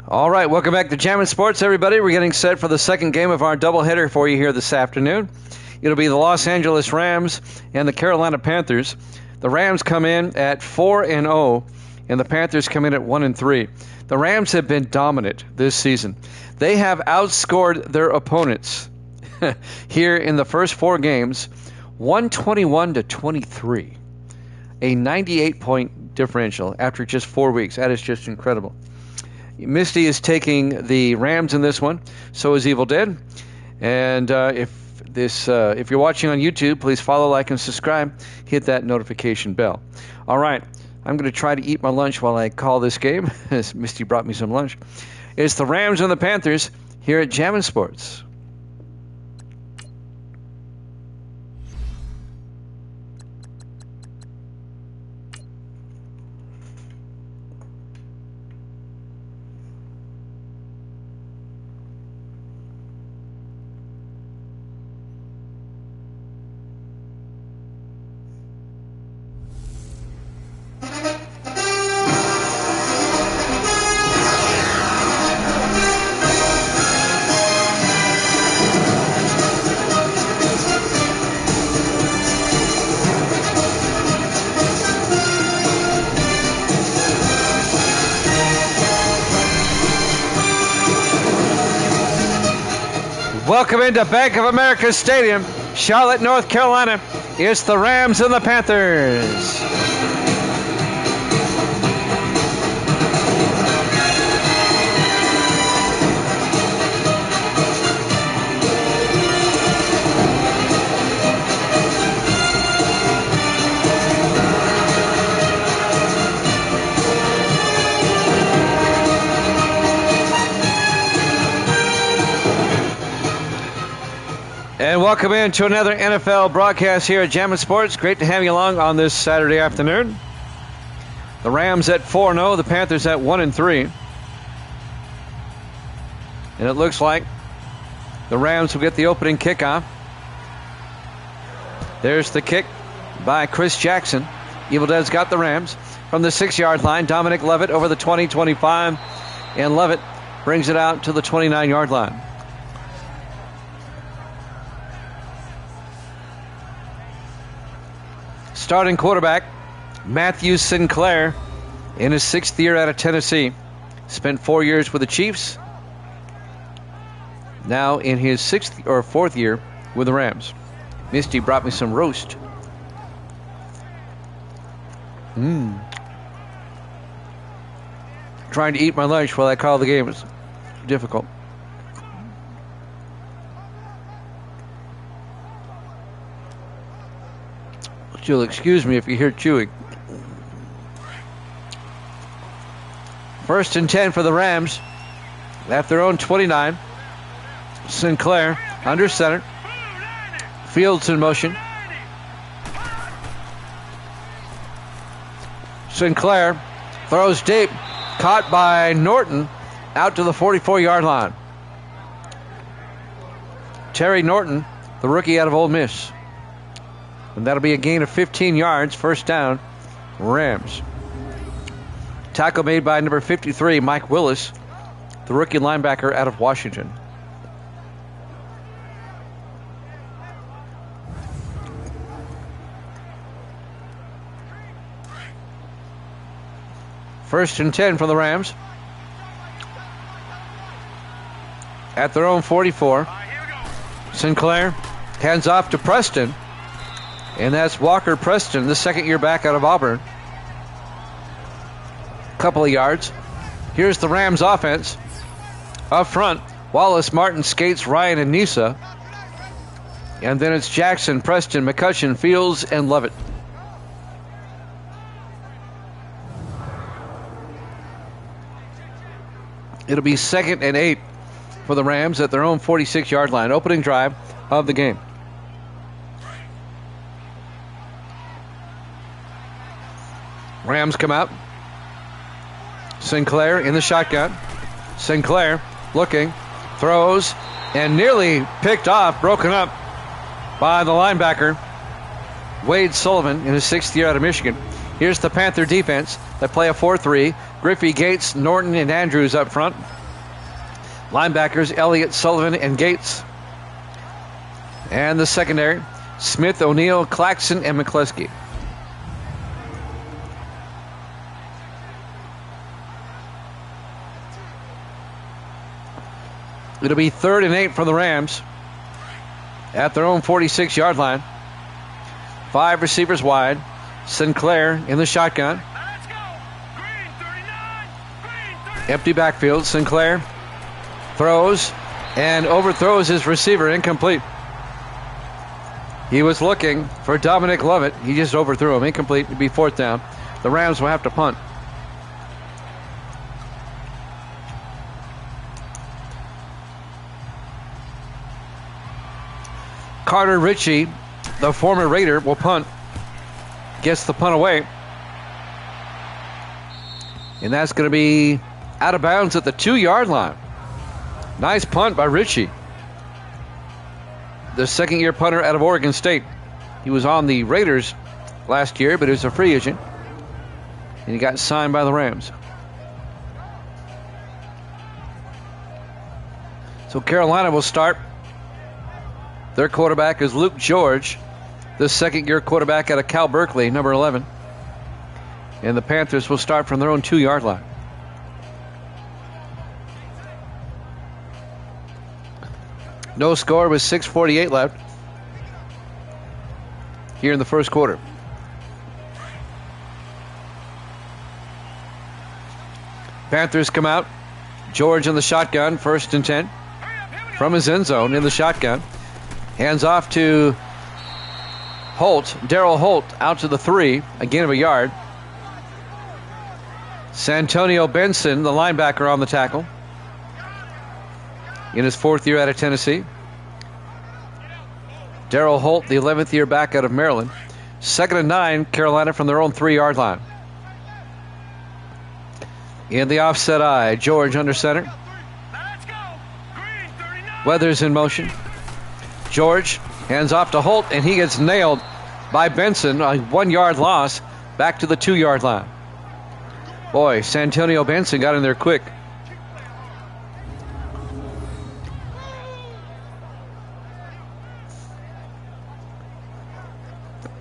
All right, welcome back to Jammin' Sports, everybody. We're getting set for the second game of our doubleheader for you here this afternoon. It'll be the Los Angeles Rams and the Carolina Panthers. The Rams come in at 4-0, and the Panthers come in at 1-3. The Rams have been dominant this season. They have outscored their opponents here in the first four games, 121-23, a 98-point differential after just 4 weeks. That is just incredible. Misty is taking the Rams in this one. So is Evil Dead. And if you're watching on YouTube, please follow, like, and subscribe. Hit that notification bell. All right, I'm going to try to eat my lunch while I call this game, as Misty brought me some lunch. It's the Rams and the Panthers here at Jammin' Sports. Welcome into Bank of America Stadium, Charlotte, North Carolina. It's the Rams and the Panthers. And welcome in to another NFL broadcast here at Jammin' Sports. Great to have you along on this Saturday afternoon. The Rams at 4-0, the Panthers at 1-3. And it looks like the Rams will get the opening kickoff. There's the kick by Chris Jackson. Evil Dead's got the Rams from the 6-yard line. Dominic Levitt over the 20-25. And Levitt brings it out to the 29-yard line. Starting quarterback, Matthew Sinclair, in his 6th year out of Tennessee. Spent 4 years with the Chiefs. Now in his 4th year with the Rams. Misty brought me some roast. Trying to eat my lunch while I call the game is difficult. You'll excuse me if you hear chewing. 1st and 10 for the Rams at their own 29. Sinclair under center. Fields in motion. Sinclair throws deep. Caught by Norton out to the 44-yard line. Terry Norton, the rookie out of Ole Miss. And that'll be a gain of 15 yards, first down, Rams. Tackle made by number 53, Mike Willis, the rookie linebacker out of Washington. First and 10 for the Rams. At their own 44. Sinclair hands off to Preston. And that's Walker Preston, the 2nd-year back out of Auburn. Couple of yards. Here's the Rams offense. Up front, Wallace, Martin, Skates, Ryan, and Nisa. And then it's Jackson, Preston, McCutcheon, Fields, and Levitt. It'll be 2nd and 8 for the Rams at their own 46-yard line. Opening drive of the game. Rams come out. Sinclair in the shotgun. Sinclair looking, throws, and nearly picked off, broken up by the linebacker, Wade Sullivan, in his 6th year out of Michigan. Here's the Panther defense. They play a 4-3. Griffey, Gates, Norton, and Andrews up front. Linebackers, Elliott, Sullivan, and Gates. And the secondary, Smith, O'Neal, Claxton, and McCleskey. It'll be 3rd and 8 for the Rams at their own 46-yard line. 5 receivers wide. Sinclair in the shotgun. Empty backfield. Sinclair throws and overthrows his receiver. Incomplete. He was looking for Dominic Lovett. He just overthrew him. Incomplete. It'd be 4th down. The Rams will have to punt. Carter Ritchie, the former Raider, will punt. Gets the punt away. And that's going to be out of bounds at the 2-yard line. Nice punt by Ritchie. The second-year punter out of Oregon State. He was on the Raiders last year, but he was a free agent. And he got signed by the Rams. So Carolina will start. Their quarterback is Luke George, the second-year quarterback out of Cal Berkeley, number 11. And the Panthers will start from their own 2-yard line. No score with 6:48 left here in the first quarter. Panthers come out. George in the shotgun, 1st and 10. From his end zone in the shotgun. Hands off to Holt. Daryl Holt out to the 3. A gain of a yard. Santonio Benson, the linebacker, on the tackle. In his 4th year out of Tennessee. Daryl Holt, the 11th year back out of Maryland. 2nd and 9, Carolina from their own 3-yard line. In the offset eye, George under center. Weathers in motion. George hands off to Holt, and he gets nailed by Benson. A 1-yard loss back to the 2-yard line. Boy, Santonio Benson got in there quick.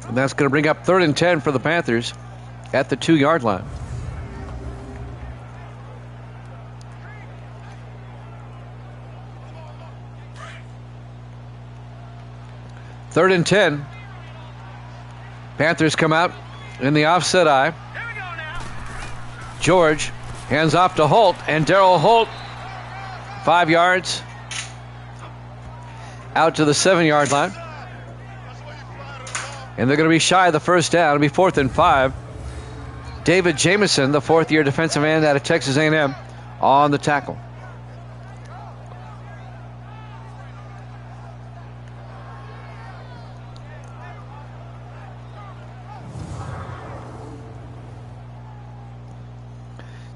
And that's going to bring up 3rd and 10 for the Panthers at the 2-yard line. Third and 10. Panthers come out in the offset eye. George hands off to Holt, and Daryl Holt, 5 yards out to the 7-yard line. And they're going to be shy of the first down. It'll be 4th and 5. David Jamison, the 4th-year defensive end out of Texas A&M, on the tackle.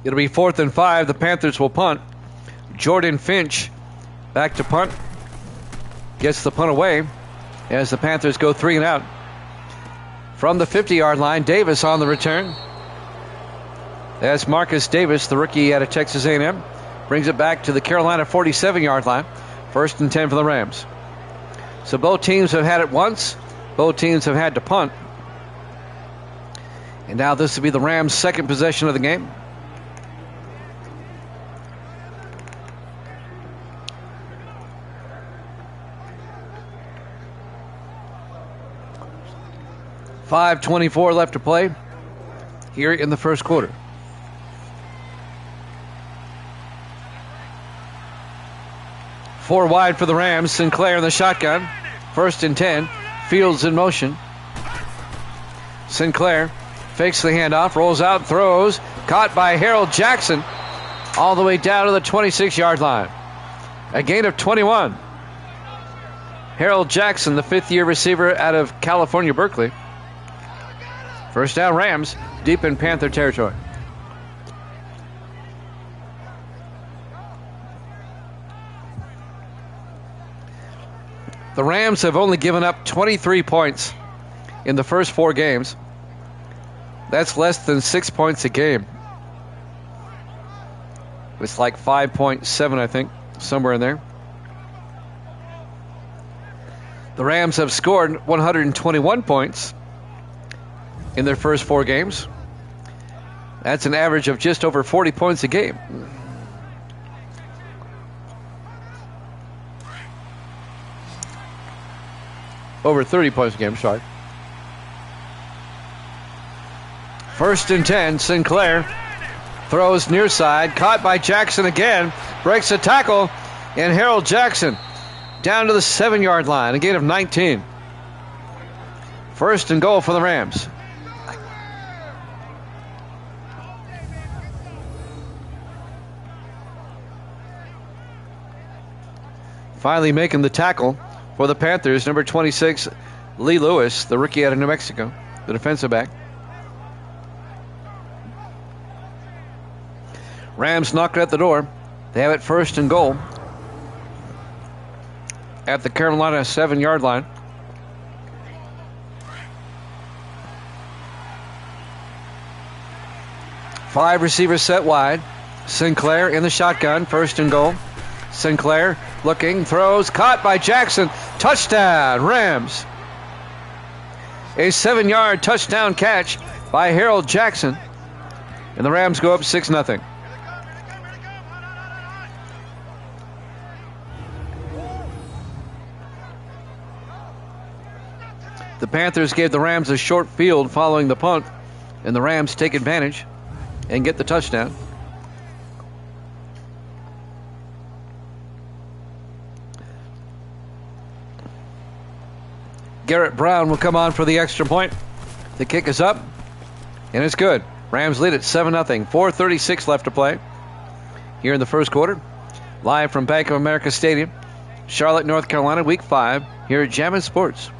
It'll be 4th and 5. The Panthers will punt. Jordan Finch back to punt. Gets the punt away as the Panthers go 3 and out. From the 50-yard line, Davis on the return. That's Marcus Davis, the rookie out of Texas A&M. Brings it back to the Carolina 47-yard line. 1st and 10 for the Rams. So both teams have had it once. Both teams have had to punt. And now this will be the Rams' second possession of the game. .5:24 left to play here in the first quarter. Four wide for the Rams. Sinclair in the shotgun. 1st and 10. Fields in motion. Sinclair fakes the handoff, rolls out, throws. Caught by Harold Jackson all the way down to the 26-yard line. A gain of 21. Harold Jackson, the 5th-year receiver out of California, Berkeley. First down, Rams, deep in Panther territory. The Rams have only given up 23 points in the first 4 games. That's less than 6 points a game. It's like 5.7, I think, somewhere in there. The Rams have scored 121 points in their first 4 games. That's an average of just over 40 points a game. Over 30 points a game, sorry. 1st and 10, Sinclair throws near side, caught by Jackson again, breaks a tackle, and Harold Jackson down to the 7-yard line, a gain of 19. 1st and goal for the Rams. Finally making the tackle for the Panthers, number 26, Lee Lewis, the rookie out of New Mexico, the defensive back. Rams knock it at the door. They have it 1st and goal at the Carolina 7-yard line. Five receivers set wide. Sinclair in the shotgun, 1st and goal. Sinclair looking, throws, caught by Jackson. Touchdown, Rams. A 7-yard touchdown catch by Harold Jackson. And the Rams go up 6-0. The Panthers gave the Rams a short field following the punt, and the Rams take advantage and get the touchdown. Garrett Brown will come on for the extra point. The kick is up, and it's good. Rams lead at 7-0. 4:36 left to play here in the first quarter. Live from Bank of America Stadium, Charlotte, North Carolina, Week 5, here at Jammin' Sports.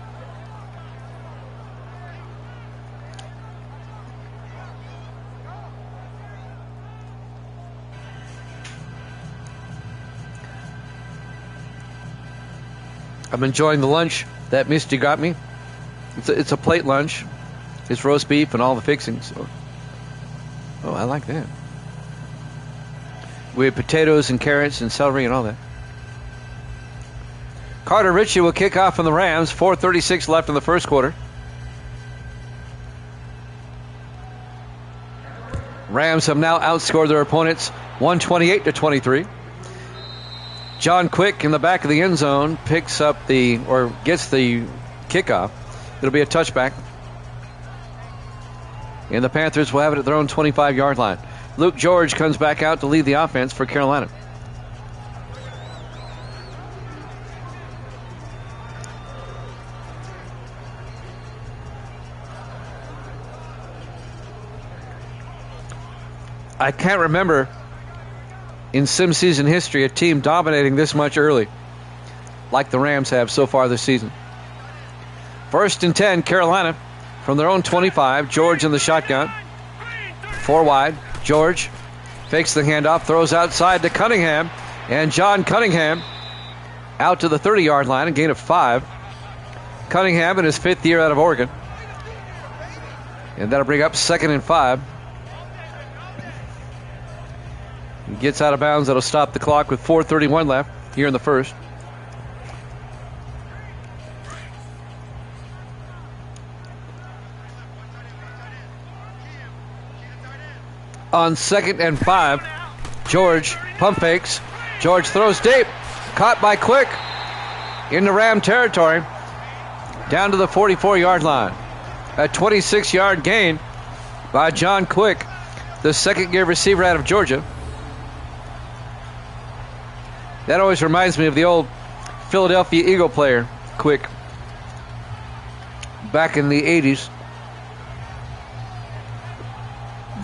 I'm enjoying the lunch that Misty got me. It's a plate lunch. It's roast beef and all the fixings. Oh, I like that. We have potatoes and carrots and celery and all that. Carter Ritchie will kick off on the Rams. 4:36 left in the first quarter. Rams have now outscored their opponents 128-23. John Quick in the back of the end zone gets the kickoff. It'll be a touchback. And the Panthers will have it at their own 25-yard line. Luke George comes back out to lead the offense for Carolina. I can't remember in sim season history a team dominating this much early like the Rams have so far this season. 1st and 10, Carolina from their own 25. George in the shotgun. 4 wide. George fakes the handoff, throws outside to Cunningham, and John Cunningham out to the 30-yard line, a gain of 5. Cunningham in his 5th year out of Oregon. And that'll bring up 2nd and 5. He gets out of bounds. That'll stop the clock with 4:31 left here in the first. On 2nd and 5, George pump fakes. George throws deep. Caught by Quick into Ram territory. Down to the 44-yard line. A 26-yard gain by John Quick, the second-year receiver out of Georgia. That always reminds me of the old Philadelphia Eagle player, Quick, back in the 80s.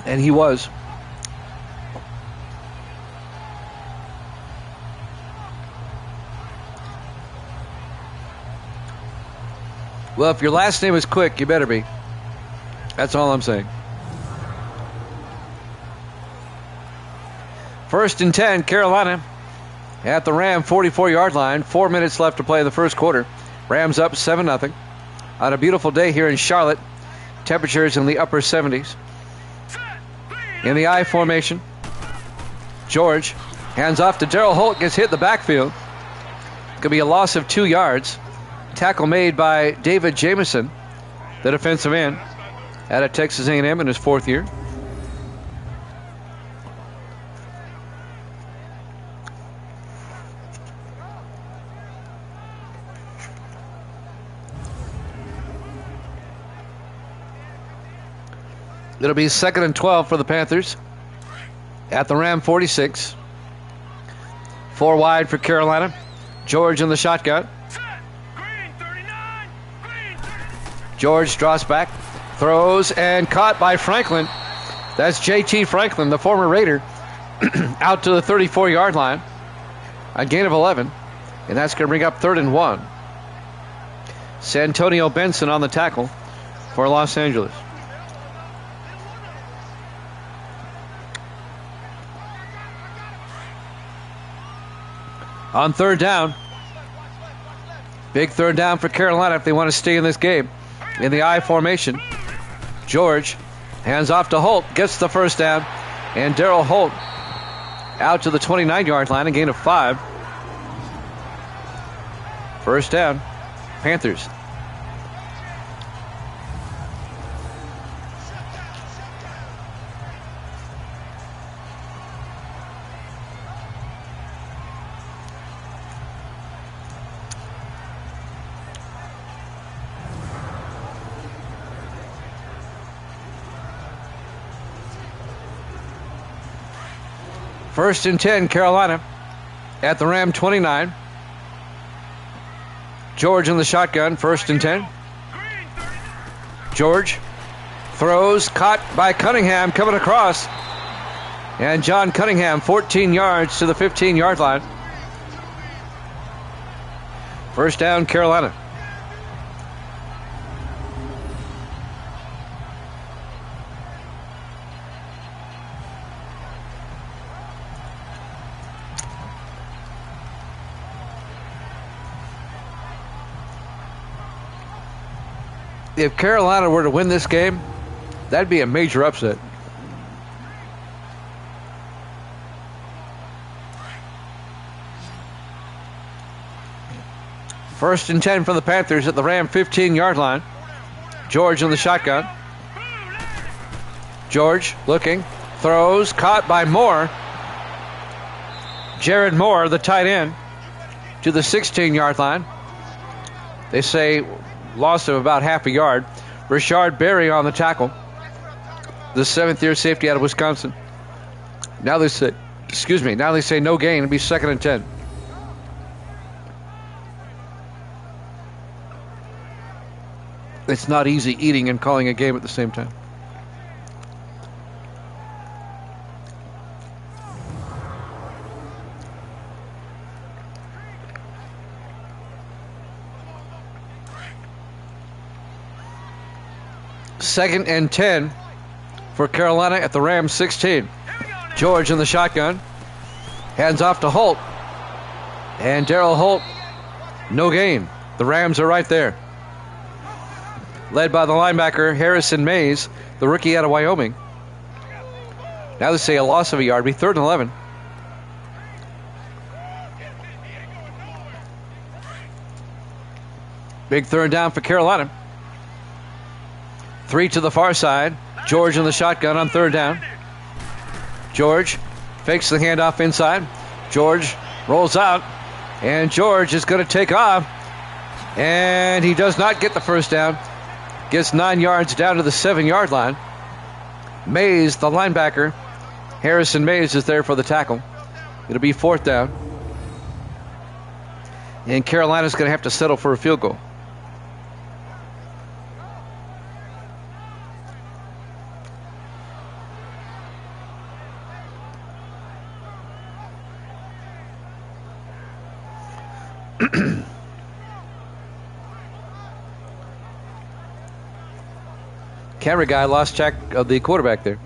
And he was. Well, if your last name is Quick, you better be. That's all I'm saying. 1st and 10, Carolina at the Ram 44-yard line. 4 minutes left to play in the first quarter. Rams up 7-0 on a beautiful day here in Charlotte. Temperatures in the upper 70s. In the I formation, George Hands off to Daryl Holt, gets hit in the backfield. Could be a loss of 2 yards. Tackle made by David Jamison, the defensive end, out of Texas A&M in his 4th year. It'll be 2nd and 12 for the Panthers at the Ram 46. 4 wide for Carolina. George in the shotgun. George draws back, throws, and caught by Franklin. That's J.T. Franklin, the former Raider, out to the 34-yard line. A gain of 11, and that's going to bring up 3rd and 1. Santonio Benson on the tackle for Los Angeles. On 3rd down, big 3rd down for Carolina if they want to stay in this game. In the I formation, George hands off to Holt, gets the 1st down, and Daryl Holt out to the 29-yard line, a gain of 5. 1st down, Panthers. First and 10, Carolina at the Ram 29. George in the shotgun, 1st and 10. George throws, caught by Cunningham coming across. And John Cunningham, 14 yards to the 15-yard line. 1st down, Carolina. If Carolina were to win this game, that'd be a major upset. First and 10 for the Panthers at the Ram 15-yard line. George in the shotgun. George looking, throws, caught by Moore. Jared Moore, the tight end, to the 16-yard line. They say loss of about half a yard. Rashard Berry on the tackle, the 7th-year safety out of Wisconsin. Now they say, no gain. It'll be 2nd and 10. It's not easy eating and calling a game at the same time. Second and 10 for Carolina at the Rams 16. George in the shotgun. Hands off to Holt. And Daryl Holt, no gain. The Rams are right there. Led by the linebacker, Harrison Mays, the rookie out of Wyoming. Now they say a loss of a yard. Be 3rd and 11. Big 3rd down for Carolina. 3 to the far side. George in the shotgun on 3rd down. George fakes the handoff inside. George rolls out. And George is going to take off. And he does not get the 1st down. Gets 9 yards down to the 7-yard line. Mays, the linebacker, Harrison Mays, is there for the tackle. It'll be 4th down. And Carolina's going to have to settle for a field goal. Camera guy lost track of the quarterback there.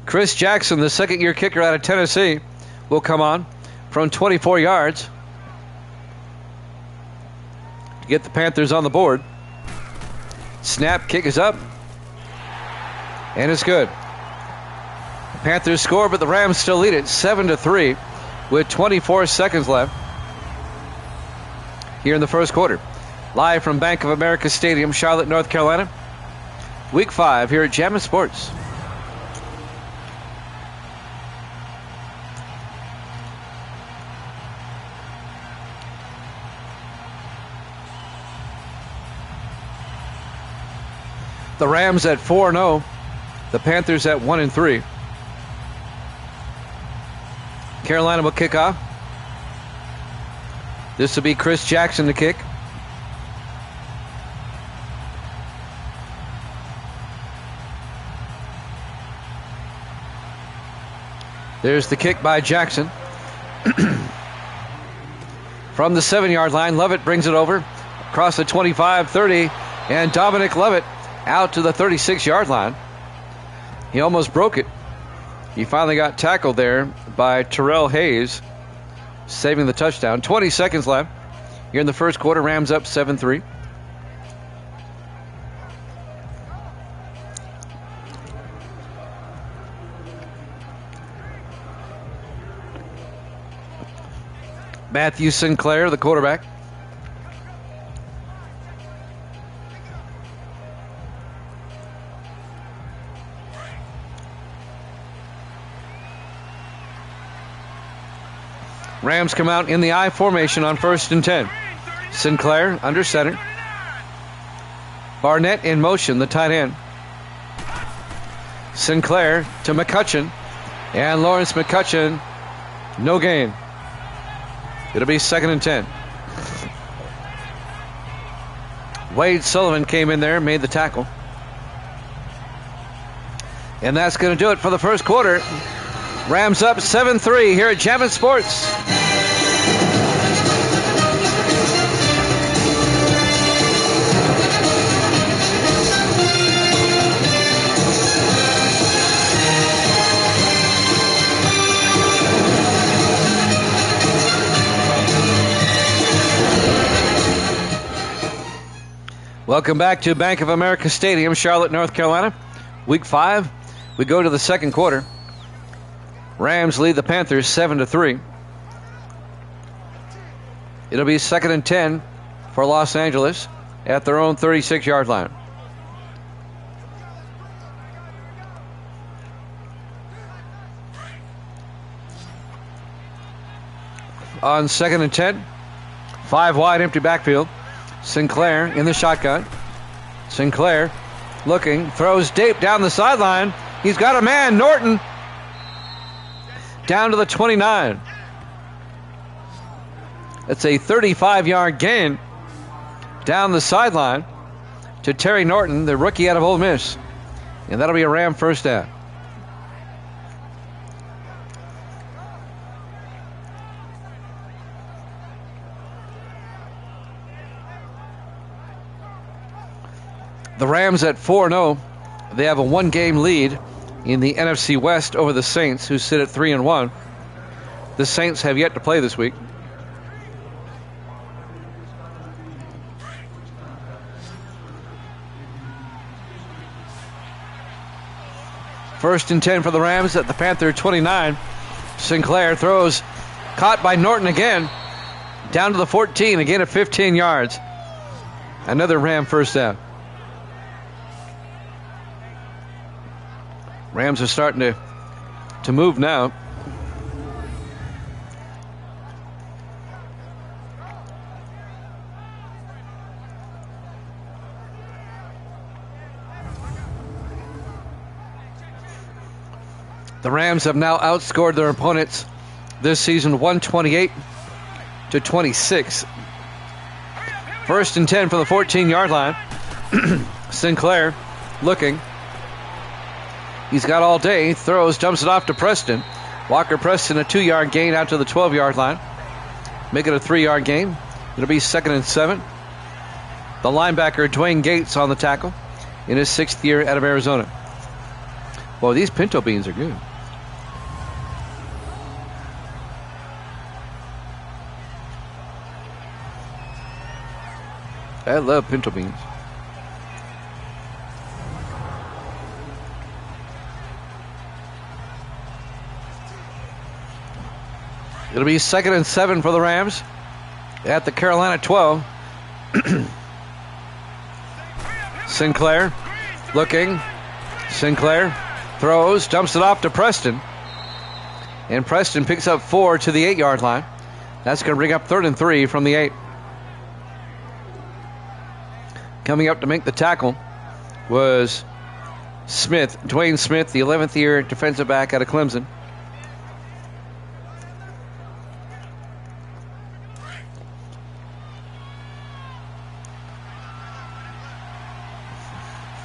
Chris Jackson, the 2nd-year kicker out of Tennessee, will come on from 24 yards to get the Panthers on the board. Snap, kick is up, and it's good. Panthers score, but the Rams still lead it 7-3 with 24 seconds left here in the first quarter. Live from Bank of America Stadium, Charlotte, North Carolina. Week 5 here at Jammin' Sports. The Rams at 4-0. The Panthers at 1-3. Carolina will kick off. This will be Chris Jackson to kick. There's the kick by Jackson. From the 7-yard line, Lovett brings it over across the 25-30, and Dominic Lovett out to the 36-yard line. He almost broke it. He finally got tackled there by Terrell Hayes, saving the touchdown. 20 seconds left here in the first quarter. Rams up 7-3. Matthew Sinclair, the quarterback. Rams come out in the I formation on 1st and 10. Sinclair under center. Barnett in motion, the tight end. Sinclair to McCutcheon. And Lawrence McCutcheon, no gain. It'll be 2nd and 10. Wade Sullivan came in there, made the tackle. And that's going to do it for the first quarter. Rams up 7-3 here at Jammin' Sports. Welcome back to Bank of America Stadium, Charlotte, North Carolina. Week 5, we go to the second quarter. Rams lead the Panthers 7-3. It'll be 2nd and 10 for Los Angeles at their own 36-yard line. On 2nd and 10, 5 wide, empty backfield. Sinclair in the shotgun. Sinclair looking, throws deep down the sideline. He's got a man, Norton, down to the 29. It's a 35-yard gain down the sideline to Terry Norton, the rookie out of Ole Miss. And that'll be a Ram first down. The Rams at 4-0. They have a 1-game lead in the NFC West over the Saints, who sit at 3-1. The Saints have yet to play this week. First and 10 for the Rams at the Panther 29. Sinclair throws, caught by Norton again, down to the 14, again at 15 yards. Another Ram first down. Rams are starting to move now. The Rams have now outscored their opponents this season 128-26. First and 10 from the 14-yard line. Sinclair looking. He's got all day. Throws, dumps it off to Preston. Walker Preston, a 2-yard gain out to the 12-yard line. Make it a 3-yard gain. It'll be 2nd and 7. The linebacker, Dwayne Gates, on the tackle in his 6th year out of Arizona. Boy, these pinto beans are good. I love pinto beans. It'll be 2nd and 7 for the Rams at the Carolina 12. Sinclair looking. Sinclair throws, dumps it off to Preston. And Preston picks up 4 to the 8-yard line. That's going to bring up 3rd and 3 from the 8. Coming up to make the tackle was Smith, Dwayne Smith, the 11th year defensive back out of Clemson.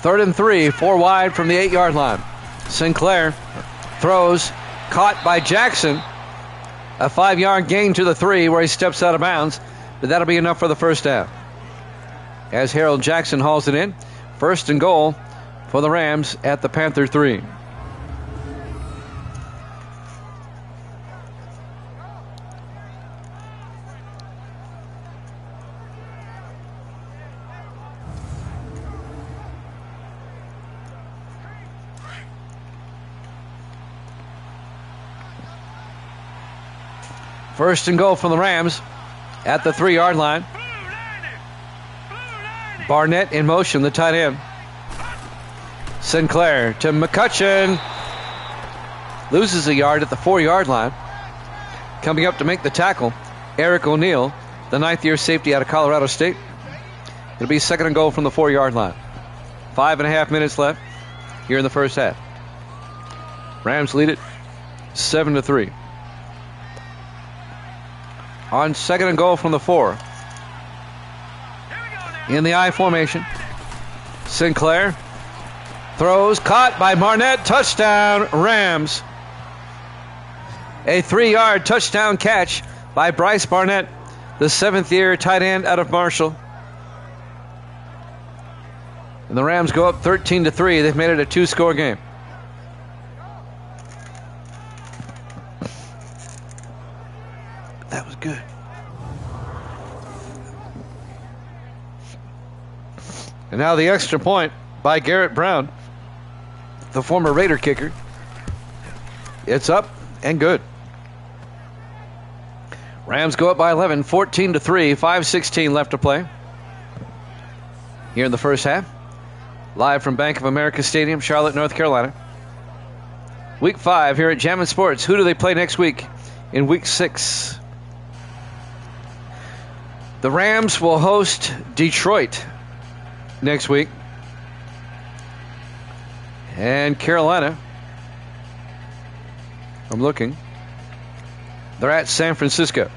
Third and 3, 4 wide from the 8-yard line. Sinclair throws, caught by Jackson. A 5-yard gain to the 3 where he steps out of bounds, but that'll be enough for the first down. As Harold Jackson hauls it in, 1st and goal for the Rams at the Panther 3. First and goal from the Rams at the 3-yard line. Barnett in motion, the tight end. Sinclair to McCutcheon. Loses a yard at the 4-yard line. Coming up to make the tackle, Eric O'Neill, the 9th-year safety out of Colorado State. It'll be 2nd and goal from the 4-yard line. 5.5 minutes left here in the first half. Rams lead it 7-3. On 2nd and goal from the 4. In the I formation. Sinclair throws, caught by Barnett. Touchdown, Rams. A 3-yard touchdown catch by Bryce Barnett, the 7th-year tight end out of Marshall. And the Rams go up 13-3. They've made it a 2-score game. That was good. And now the extra point by Garrett Brown, the former Raider kicker. It's up and good. Rams go up by 11, 14-3, 5:16 left to play here in the first half. Live from Bank of America Stadium, Charlotte, North Carolina. Week 5 here at Jammin' Sports. Who do they play next week in Week 6? The Rams will host Detroit next week. And Carolina, I'm looking, they're at San Francisco.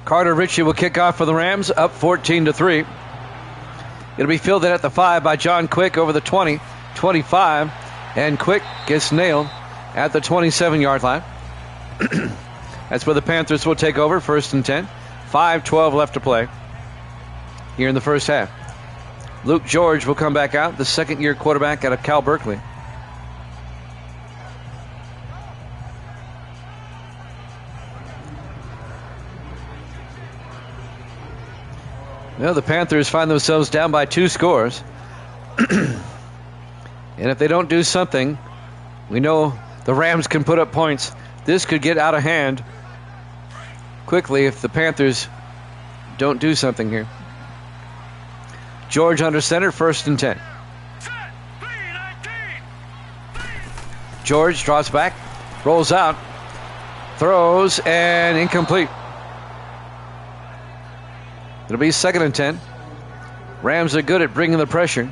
Carter Ritchie will kick off for the Rams, up 14-3. It'll be fielded at the 5 by John Quick over the 20, 25, and Quick gets nailed at the 27-yard line. That's where the Panthers will take over, 1st and 10. 5:12 left to play here in the first half. Luke George will come back out, the 2nd-year quarterback out of Cal Berkeley. Well, the Panthers find themselves down by 2 scores. And if they don't do something, we know the Rams can put up points. This could get out of hand quickly if the Panthers don't do something here. George under center, 1st and 10. George draws back, rolls out, throws, and incomplete. It'll be 2nd and 10. Rams are good at bringing the pressure.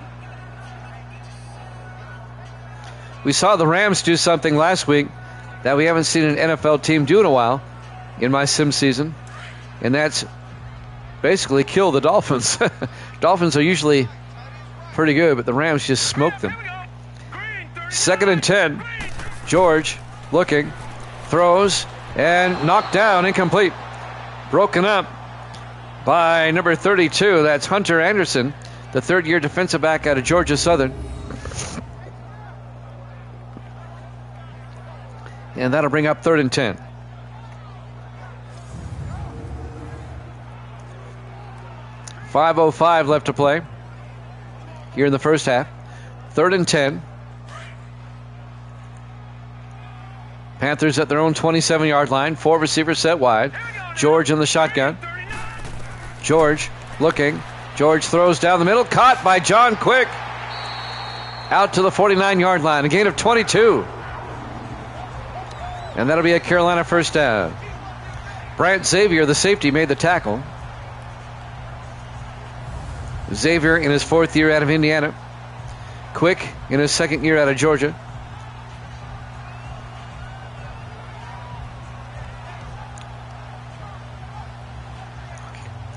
We saw the Rams do something last week that we haven't seen an NFL team do in a while in my sim season, and that's basically kill the Dolphins. Dolphins are usually pretty good, but the Rams just smoked them. 2nd and 10. George looking, throws, and knocked down, incomplete. Broken up by number 32. That's Hunter Anderson, the 3rd-year defensive back out of Georgia Southern. And that'll bring up 3rd and 10. 5:05 left to play here in the first half. 3rd and 10. Panthers at their own 27-yard line. 4 receivers set wide. George in the shotgun. George looking. George throws down the middle. Caught by John Quick. Out to the 49-yard line. A gain of 22. And that'll be a Carolina first down. Brant Xavier, the safety, made the tackle. Xavier in his 4th year out of Indiana. Quick in his 2nd year out of Georgia.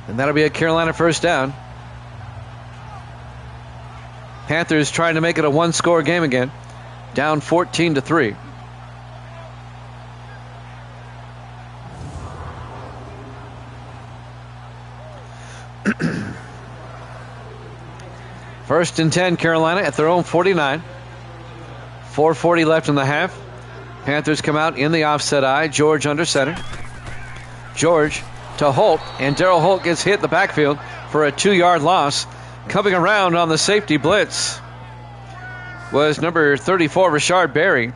And that'll be a Carolina first down. Panthers trying to make it a 1-score game again. Down 14-3. First and 10, Carolina at their own 49. 4:40 left in the half. Panthers come out in the offset eye. George under center. George to Holt, and Daryl Holt gets hit in the backfield for a 2-yard loss. Coming around on the safety blitz was number 34, Rashard Berry,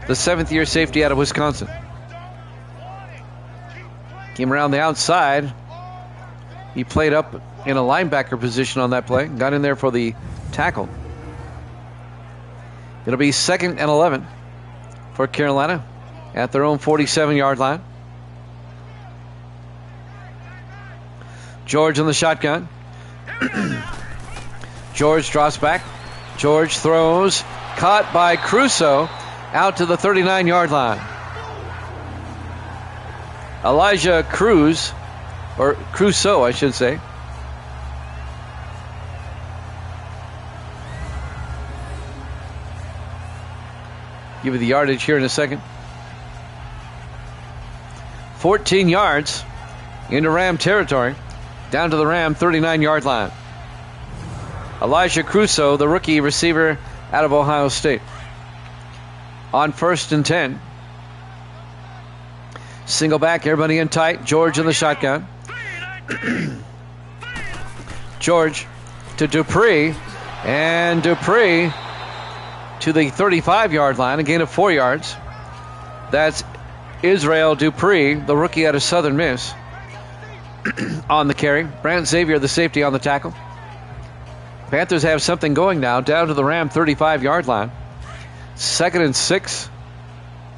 the 7th-year safety out of Wisconsin. Came around the outside. He played up in a linebacker position on that play. Got in there for the tackle. It'll be 2nd and 11 for Carolina at their own 47-yard line. George in the shotgun. George drops back. George throws. Caught by Crusoe out to the 39-yard line. Elijah Cruz, or Crusoe, I should say. Give you the yardage here in a second. 14 yards into Ram territory. Down to the Ram 39-yard line. Elijah Crusoe, the rookie receiver out of Ohio State. On 1st and 10. Single back, everybody in tight. George in the shotgun. George to Dupree. And Dupree to the 35-yard line, a gain of 4 yards. That's Israel Dupree, the rookie out of Southern Miss, on the carry. Brant Xavier, the safety, on the tackle. Panthers have something going now down to the Ram 35-yard line. 2nd and 6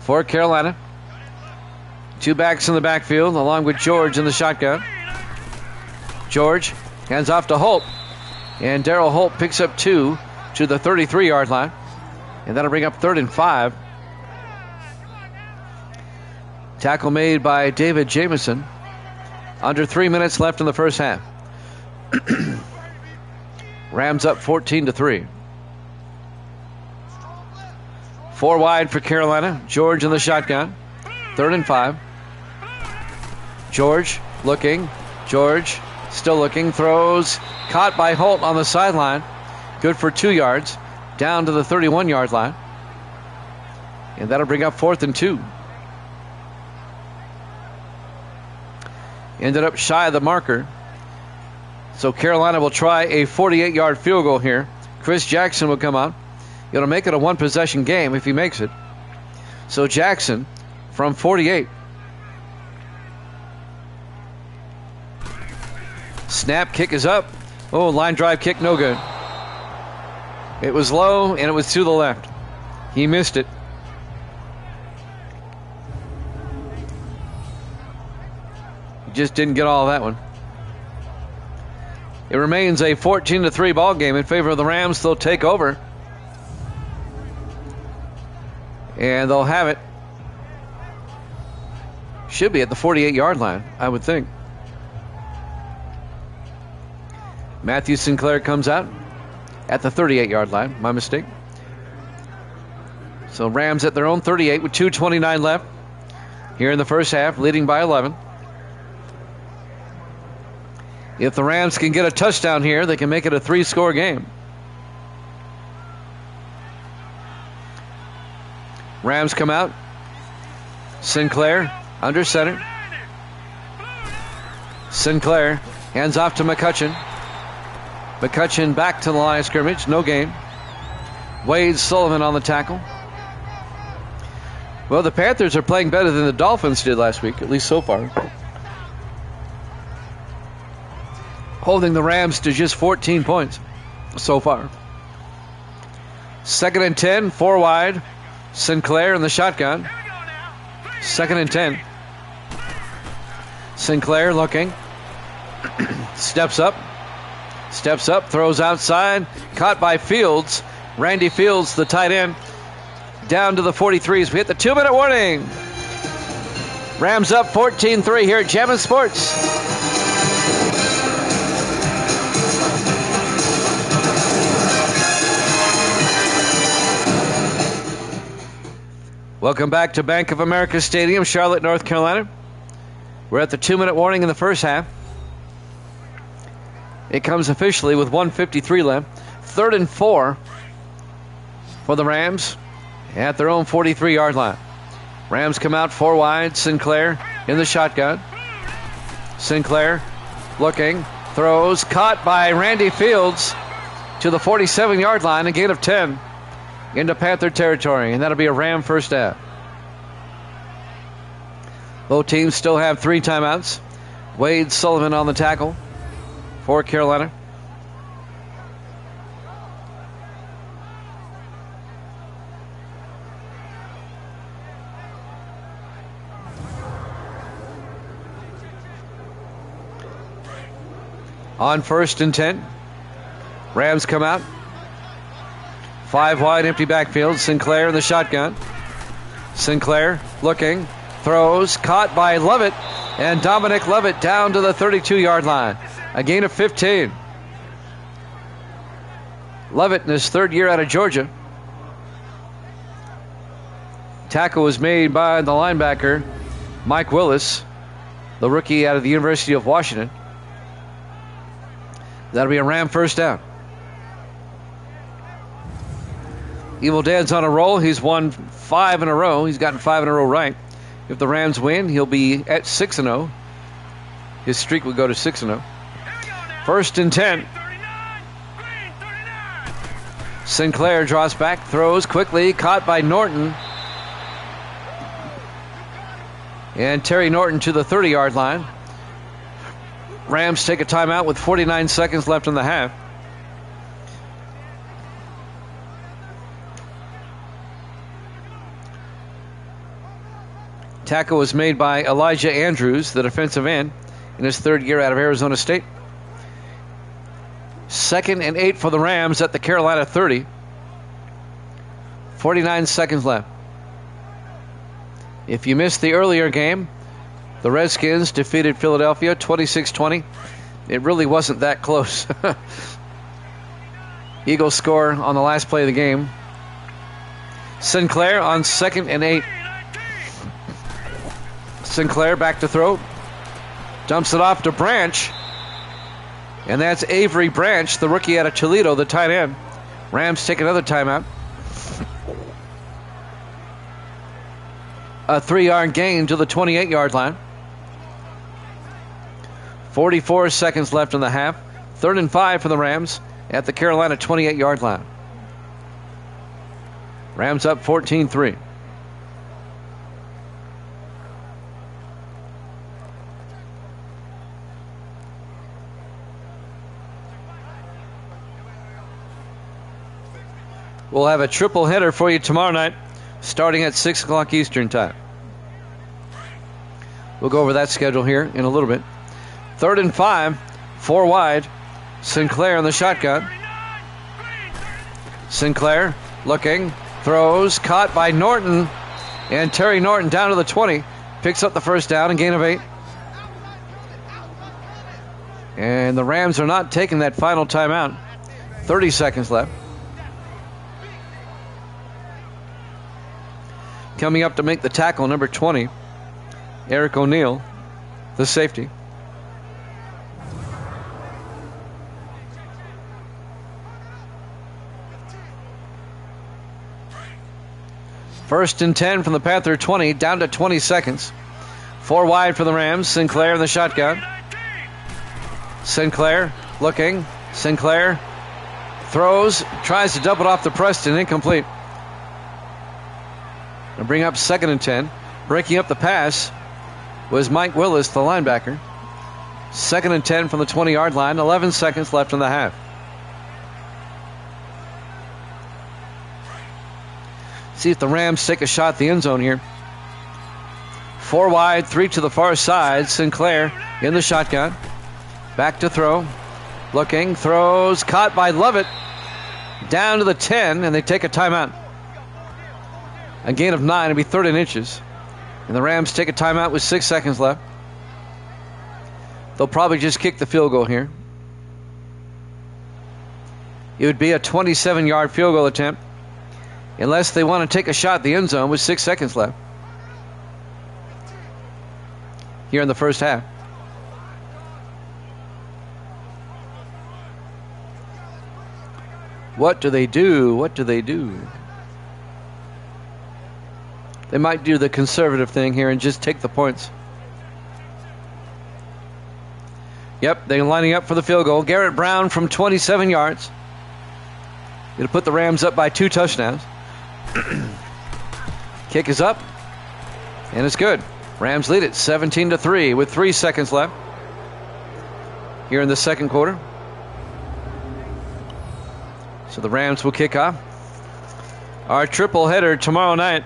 for Carolina. 2 backs in the backfield along with George in the shotgun. George hands off to Holt. And Daryl Holt picks up 2 to the 33-yard line. And that'll bring up 3rd and 5. Tackle made by David Jamison. Under 3 minutes left in the first half. Rams up 14-3. 4 wide for Carolina. George in the shotgun. 3rd and 5. George looking. George still looking. Throws. Caught by Holt on the sideline. Good for 2 yards. Down to the 31-yard line. And that'll bring up 4th and 2. Ended up shy of the marker. So Carolina will try a 48-yard field goal here. Chris Jackson will come out. It'll make it a 1-possession game if he makes it. So Jackson from 48. Snap, kick is up. Oh, line drive kick, no good. It was low, and it was to the left. He missed it. He just didn't get all of that one. It remains a 14-3 ball game in favor of the Rams. They'll take over. And they'll have it. Should be at the 48-yard line, I would think. Matthew Sinclair comes out at the 38-yard line. My mistake. So Rams at their own 38 with 2:29 left here in the first half, leading by 11. If the Rams can get a touchdown here, they can make it a 3-score game. Rams come out. Sinclair under center. Sinclair hands off to McCutcheon. McCutcheon back to the line of scrimmage. No gain. Wade Sullivan on the tackle. Well, the Panthers are playing better than the Dolphins did last week, at least so far. Holding the Rams to just 14 points so far. 2nd and 10, 4 wide. Sinclair in the shotgun. 2nd and 10. Sinclair looking. Steps up, throws outside. Caught by Fields. Randy Fields, the tight end. Down to the 43s. We hit the 2-minute warning. Rams up 14-3 here at Jammin' Sports. Welcome back to Bank of America Stadium, Charlotte, North Carolina. We're at the 2-minute warning in the first half. It comes officially with 1:53 left. 3rd and 4 for the Rams at their own 43-yard line. Rams come out 4 wide. Sinclair in the shotgun. Sinclair looking, throws, caught by Randy Fields to the 47-yard line, a gain of 10 into Panther territory, and that'll be a Ram first down. Both teams still have 3 timeouts. Wade Sullivan on the tackle for Carolina. On 1st and 10, Rams come out. 5 wide, empty backfield. Sinclair in the shotgun. Sinclair looking, throws, caught by Lovett, and Dominic Lovett down to the 32-yard line. A gain of 15. Lovett in his 3rd year out of Georgia. Tackle was made by the linebacker, Mike Willis, the rookie out of the University of Washington. That'll be a Ram first down. Evil Dad's on a roll. He's won 5 in a row. He's gotten 5 in a row right. If the Rams win, he'll be at 6-0. His streak will go to 6-0. 1st and 10. Sinclair draws back, throws quickly, caught by Norton. And Terry Norton to the 30-yard line. Rams take a timeout with 49 seconds left in the half. Tackle was made by Elijah Andrews, the defensive end, in his 3rd year out of Arizona State. 2nd and 8 for the Rams at the Carolina 30. 49 seconds left. If you missed the earlier game, the Redskins defeated Philadelphia 26-20. It really wasn't that close. Eagles score on the last play of the game. Sinclair on 2nd and 8. Sinclair back to throw. Dumps it off to Branch. And that's Avery Branch, the rookie out of Toledo, the tight end. Rams take another timeout. A 3-yard gain to the 28-yard line. 44 seconds left in the half. 3rd and 5 for the Rams at the Carolina 28-yard line. Rams up 14-3. We'll have a triple header for you tomorrow night, starting at 6 o'clock Eastern time. We'll go over that schedule here in a little bit. 3rd and 5, 4 wide. Sinclair in the shotgun. Sinclair looking, throws, caught by Norton. And Terry Norton down to the 20. Picks up the first down and gain of 8. And the Rams are not taking that final timeout. 30 seconds left. Coming up to make the tackle, number 20, Eric O'Neill, the safety. First and 10 from the Panther 20, down to 20 seconds. 4 wide for the Rams. Sinclair in the shotgun. Sinclair looking, Sinclair throws, tries to dump it off to Preston, incomplete. And bring up 2nd and 10. Breaking up the pass was Mike Willis, the linebacker. 2nd and 10 from the 20-yard line. 11 seconds left in the half. See if the Rams take a shot at the end zone here. 4 wide, 3 to the far side. Sinclair in the shotgun. Back to throw. Looking, throws, caught by Lovett. Down to the 10, and they take a timeout. A gain of 9, it'll be 3rd and inches. And the Rams take a timeout with 6 seconds left. They'll probably just kick the field goal here. It would be a 27-yard field goal attempt, unless they want to take a shot at the end zone with 6 seconds left here in the first half. What do they do? What do they do? They might do the conservative thing here and just take the points. Yep, they're lining up for the field goal. Garrett Brown from 27 yards. It'll put the Rams up by 2 touchdowns. Kick is up, and it's good. Rams lead it 17-3 with 3 seconds left here in the second quarter. So the Rams will kick off our triple header tomorrow night,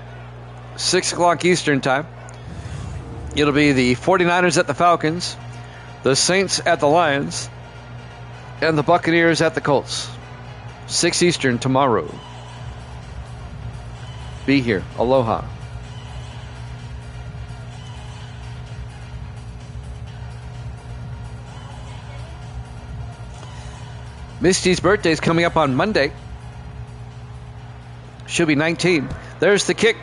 6 o'clock Eastern time. It'll be the 49ers at the Falcons, the Saints at the Lions, and the Buccaneers at the Colts. 6 Eastern tomorrow. Be here. Aloha. Misty's birthday is coming up on Monday. She'll be 19. There's the kick.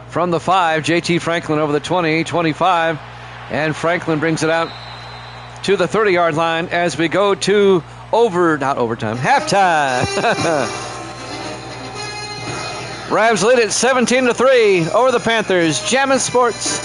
From the 5, JT Franklin over the 20, 25. And Franklin brings it out to the 30-yard line as we go to halftime. Rams lead it 17-3 over the Panthers. Jammin' Sports.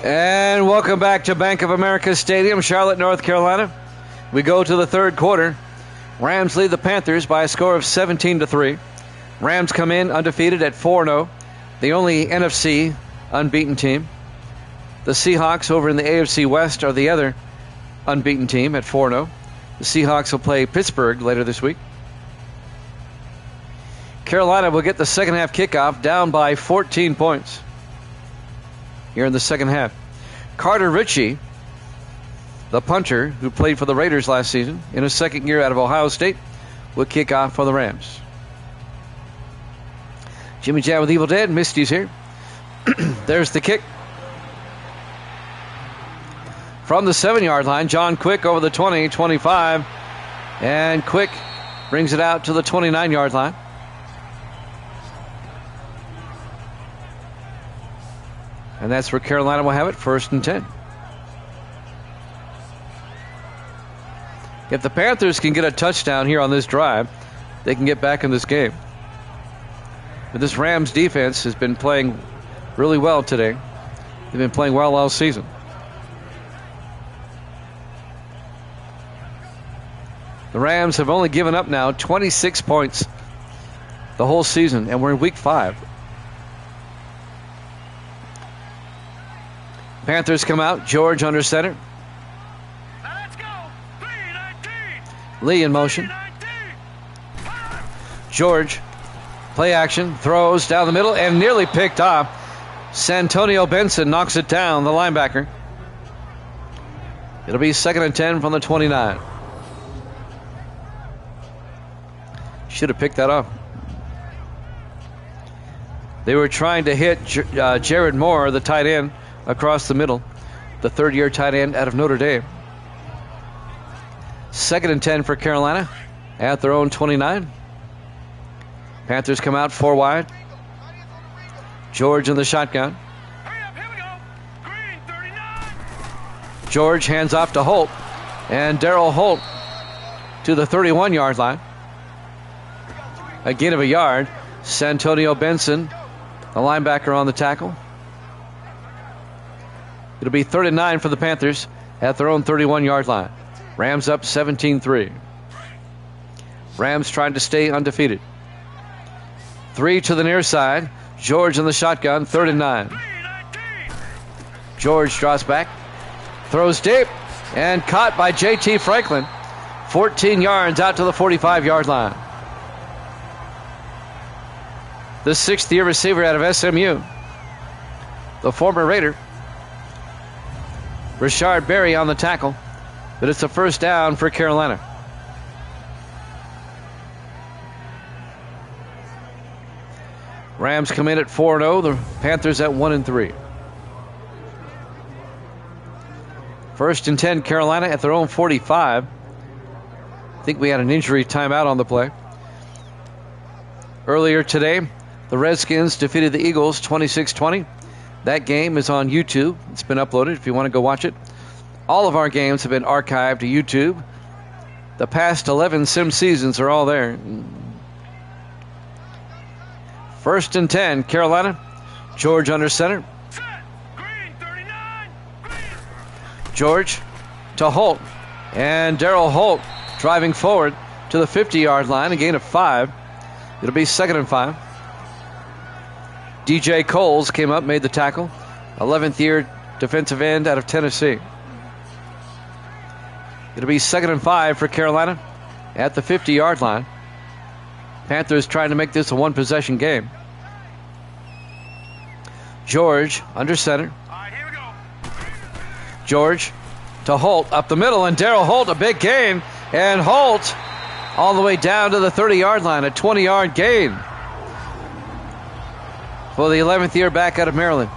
And welcome back to Bank of America Stadium, Charlotte, North Carolina. We go to the third quarter. Rams lead the Panthers by a score of 17-3. Rams come in undefeated at 4-0, the only NFC unbeaten team. The Seahawks over in the AFC West are the other unbeaten team at 4-0. The Seahawks will play Pittsburgh later this week. Carolina will get the second half kickoff down by 14 points here in the second half. Carter Ritchie, the punter who played for the Raiders last season in his second year out of Ohio State, will kick off for the Rams. Jimmy Jam with Evil Dead. Misty's here. There's the kick. From the 7-yard line, John Quick over the 20, 25. And Quick brings it out to the 29-yard line. And that's where Carolina will have it, 1st and 10. If the Panthers can get a touchdown here on this drive, they can get back in this game. But this Rams defense has been playing really well today. They've been playing well all season. The Rams have only given up now 26 points the whole season, and we're in week 5. Panthers come out. George under center. Let's go. Lee in motion. George, play action, throws down the middle and nearly picked off. Santonio Benson knocks it down, the linebacker. It'll be 2nd and 10 from the 29. Should have picked that up. They were trying to hit Jared Moore, the tight end, across the middle, the third-year tight end out of Notre Dame. 2nd and 10 for Carolina at their own 29. Panthers come out 4 wide. George in the shotgun. George hands off to Holt. And Darryl Holt to the 31-yard line. A gain of a yard. Santonio Benson, the linebacker, on the tackle. It'll be 3rd and 9 for the Panthers at their own 31-yard line. Rams up 17-3. Rams trying to stay undefeated. 3 to the near side. George in the shotgun, 3rd and 9. George draws back, throws deep, and caught by J.T. Franklin. 14 yards out to the 45-yard line. The 6th-year receiver out of SMU, the former Raider. Rashard Berry on the tackle, but it's a first down for Carolina. Rams come in at 4-0, the Panthers at 1-3. 1st and 10, Carolina at their own 45. I think we had an injury timeout on the play. Earlier today, the Redskins defeated the Eagles 26-20. That game is on YouTube. It's been uploaded if you want to go watch it. All of our games have been archived to YouTube. The past 11 sim seasons are all there. 1st and 10, Carolina. George under center. George to Holt. And Darryl Holt driving forward to the 50-yard line, a gain of 5. It'll be 2nd and 5. DJ Coles came up, made the tackle. 11th-year defensive end out of Tennessee. It'll be 2nd and 5 for Carolina at the 50-yard line. Panthers trying to make this a one-possession game. George under center. Here we go. George to Holt up the middle, and Darryl Holt, a big gain. And Holt all the way down to the 30-yard line, a 20-yard gain for the 11th year back out of Maryland.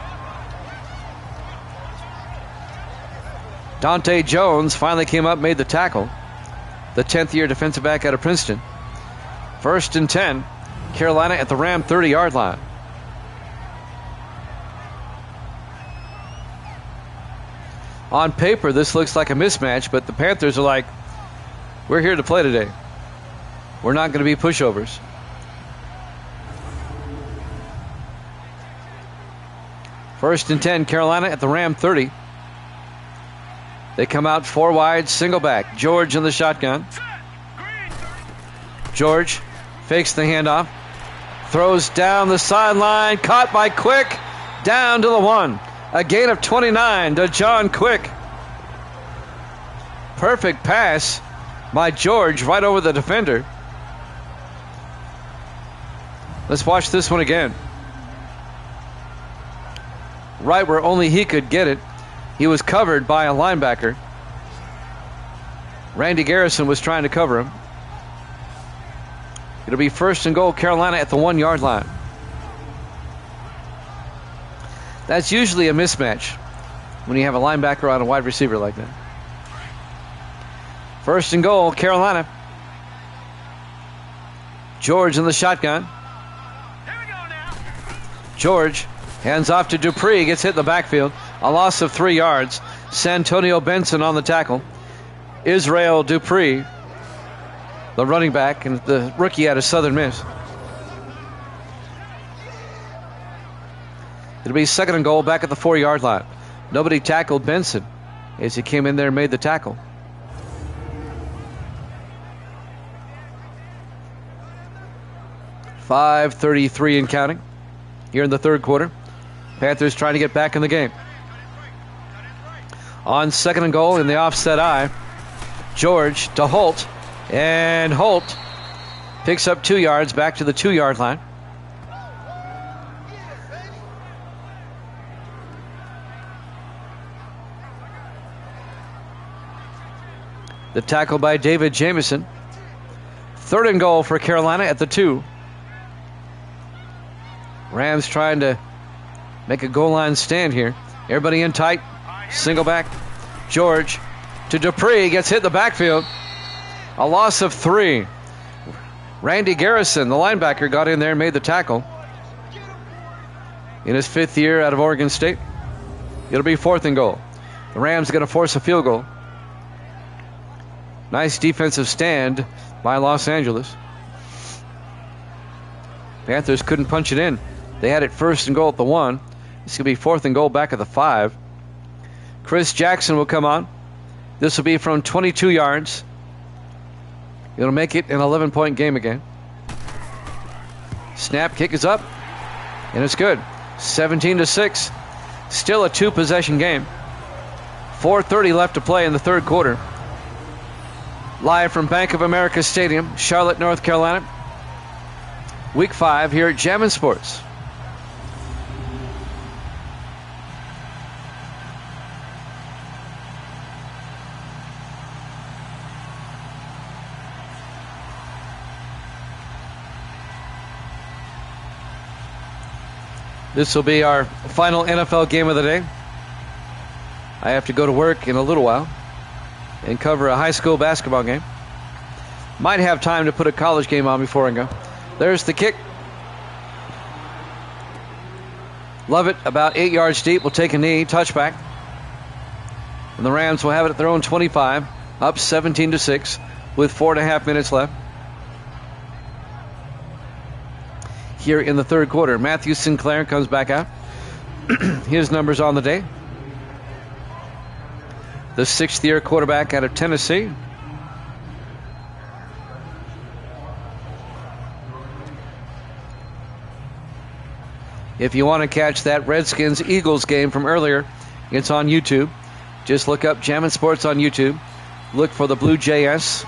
Dante Jones finally came up, made the tackle. The 10th year defensive back out of Princeton. 1st and 10, Carolina at the Ram 30-yard line. On paper, this looks like a mismatch, but the Panthers are like, we're here to play today. We're not going to be pushovers. First and 10, Carolina at the Ram 30. They come out 4 wide, single back. George in the shotgun. George fakes the handoff. Throws down the sideline. Caught by Quick. Down to the 1. A gain of 29 to John Quick. Perfect pass by George right over the defender. Let's watch this one again. Right where only he could get it. He was covered by a linebacker. Randy Garrison was trying to cover him. It'll be 1st and goal, Carolina at the 1-yard line. That's usually a mismatch when you have a linebacker on a wide receiver like that. 1st and goal, Carolina. George in the shotgun. Here we go now. George hands off to Dupree, gets hit in the backfield. A loss of 3 yards. Santonio Benson on the tackle. Israel Dupree, the running back, and the rookie out of Southern Miss. It'll be 2nd and goal back at the 4-yard line. Nobody tackled Benson as he came in there and made the tackle. .5:33 and counting here in the 3rd quarter. Panthers trying to get back in the game. On 2nd and goal in the offset eye, George to Holt, and Holt picks up 2 yards back to the 2-yard line. The tackle by David Jamison. 3rd and goal for Carolina at the 2. Rams trying to make a goal line stand here. Everybody in tight. Single back. George to Dupree. Gets hit in the backfield. A loss of 3. Randy Garrison, the linebacker, got in there and made the tackle. In his 5th year out of Oregon State. It'll be 4th and goal. The Rams are going to force a field goal. Nice defensive stand by Los Angeles. Panthers couldn't punch it in. They had it 1st and goal at the 1. This will be 4th and goal back at the 5. Chris Jackson will come on. This will be from 22 yards. It'll make it an 11-point game again. Snap, kick is up, and it's good. 17-6. Still a 2-possession game. 4:30 left to play in the 3rd quarter. Live from Bank of America Stadium, Charlotte, North Carolina. Week 5 here at Jammin' Sports. This will be our final NFL game of the day. I have to go to work in a little while and cover a high school basketball game. Might have time to put a college game on before I go. There's the kick. Love it. About 8 yards deep. Will take a knee. Touchback. And the Rams will have it at their own 25. Up 17-6 with 4.5 minutes left. Here in the 3rd quarter, Matthew Sinclair comes back out. His numbers on the day. The 6th-year quarterback out of Tennessee. If you want to catch that Redskins-Eagles game from earlier, it's on YouTube. Just look up Jammin' Sports on YouTube. Look for the Blue JS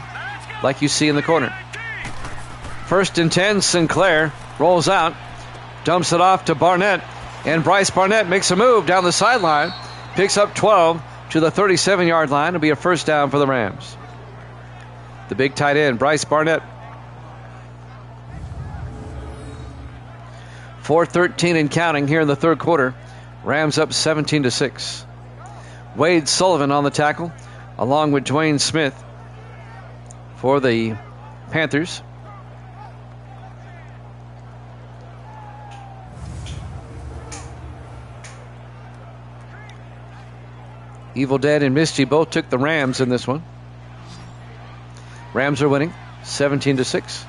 like you see in the corner. 1st and 10, Sinclair rolls out, dumps it off to Barnett, and Bryce Barnett makes a move down the sideline, picks up 12 to the 37-yard line. It'll be a 1st down for the Rams. The big tight end, Bryce Barnett. 4:13 and counting here in the 3rd quarter. Rams up 17-6. Wade Sullivan on the tackle, along with Dwayne Smith for the Panthers. Evil Dead and Misty both took the Rams in this one. Rams are winning 17-6.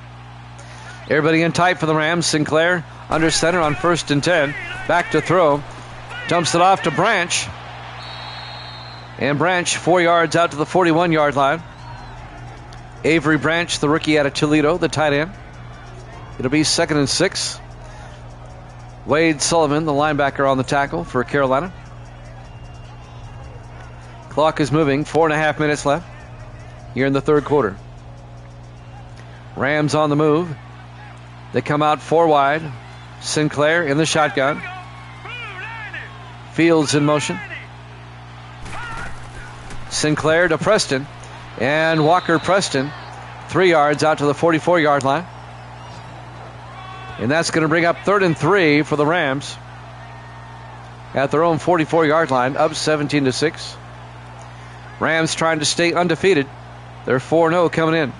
Everybody in tight for the Rams. Sinclair under center on 1st and 10. Back to throw. Dumps it off to Branch. And Branch 4 yards out to the 41-yard line. Avery Branch, the rookie out of Toledo, the tight end. It'll be 2nd and 6. Wade Sullivan, the linebacker, on the tackle for Carolina. Clock is moving. 4.5 minutes left here in the 3rd quarter. Rams on the move. They come out 4 wide. Sinclair in the shotgun. Fields in motion. Sinclair to Preston. And Walker Preston 3 yards out to the 44-yard line. And that's going to bring up 3rd and 3 for the Rams at their own 44-yard line, up 17-6. Rams trying to stay undefeated. They're 4-0 coming in.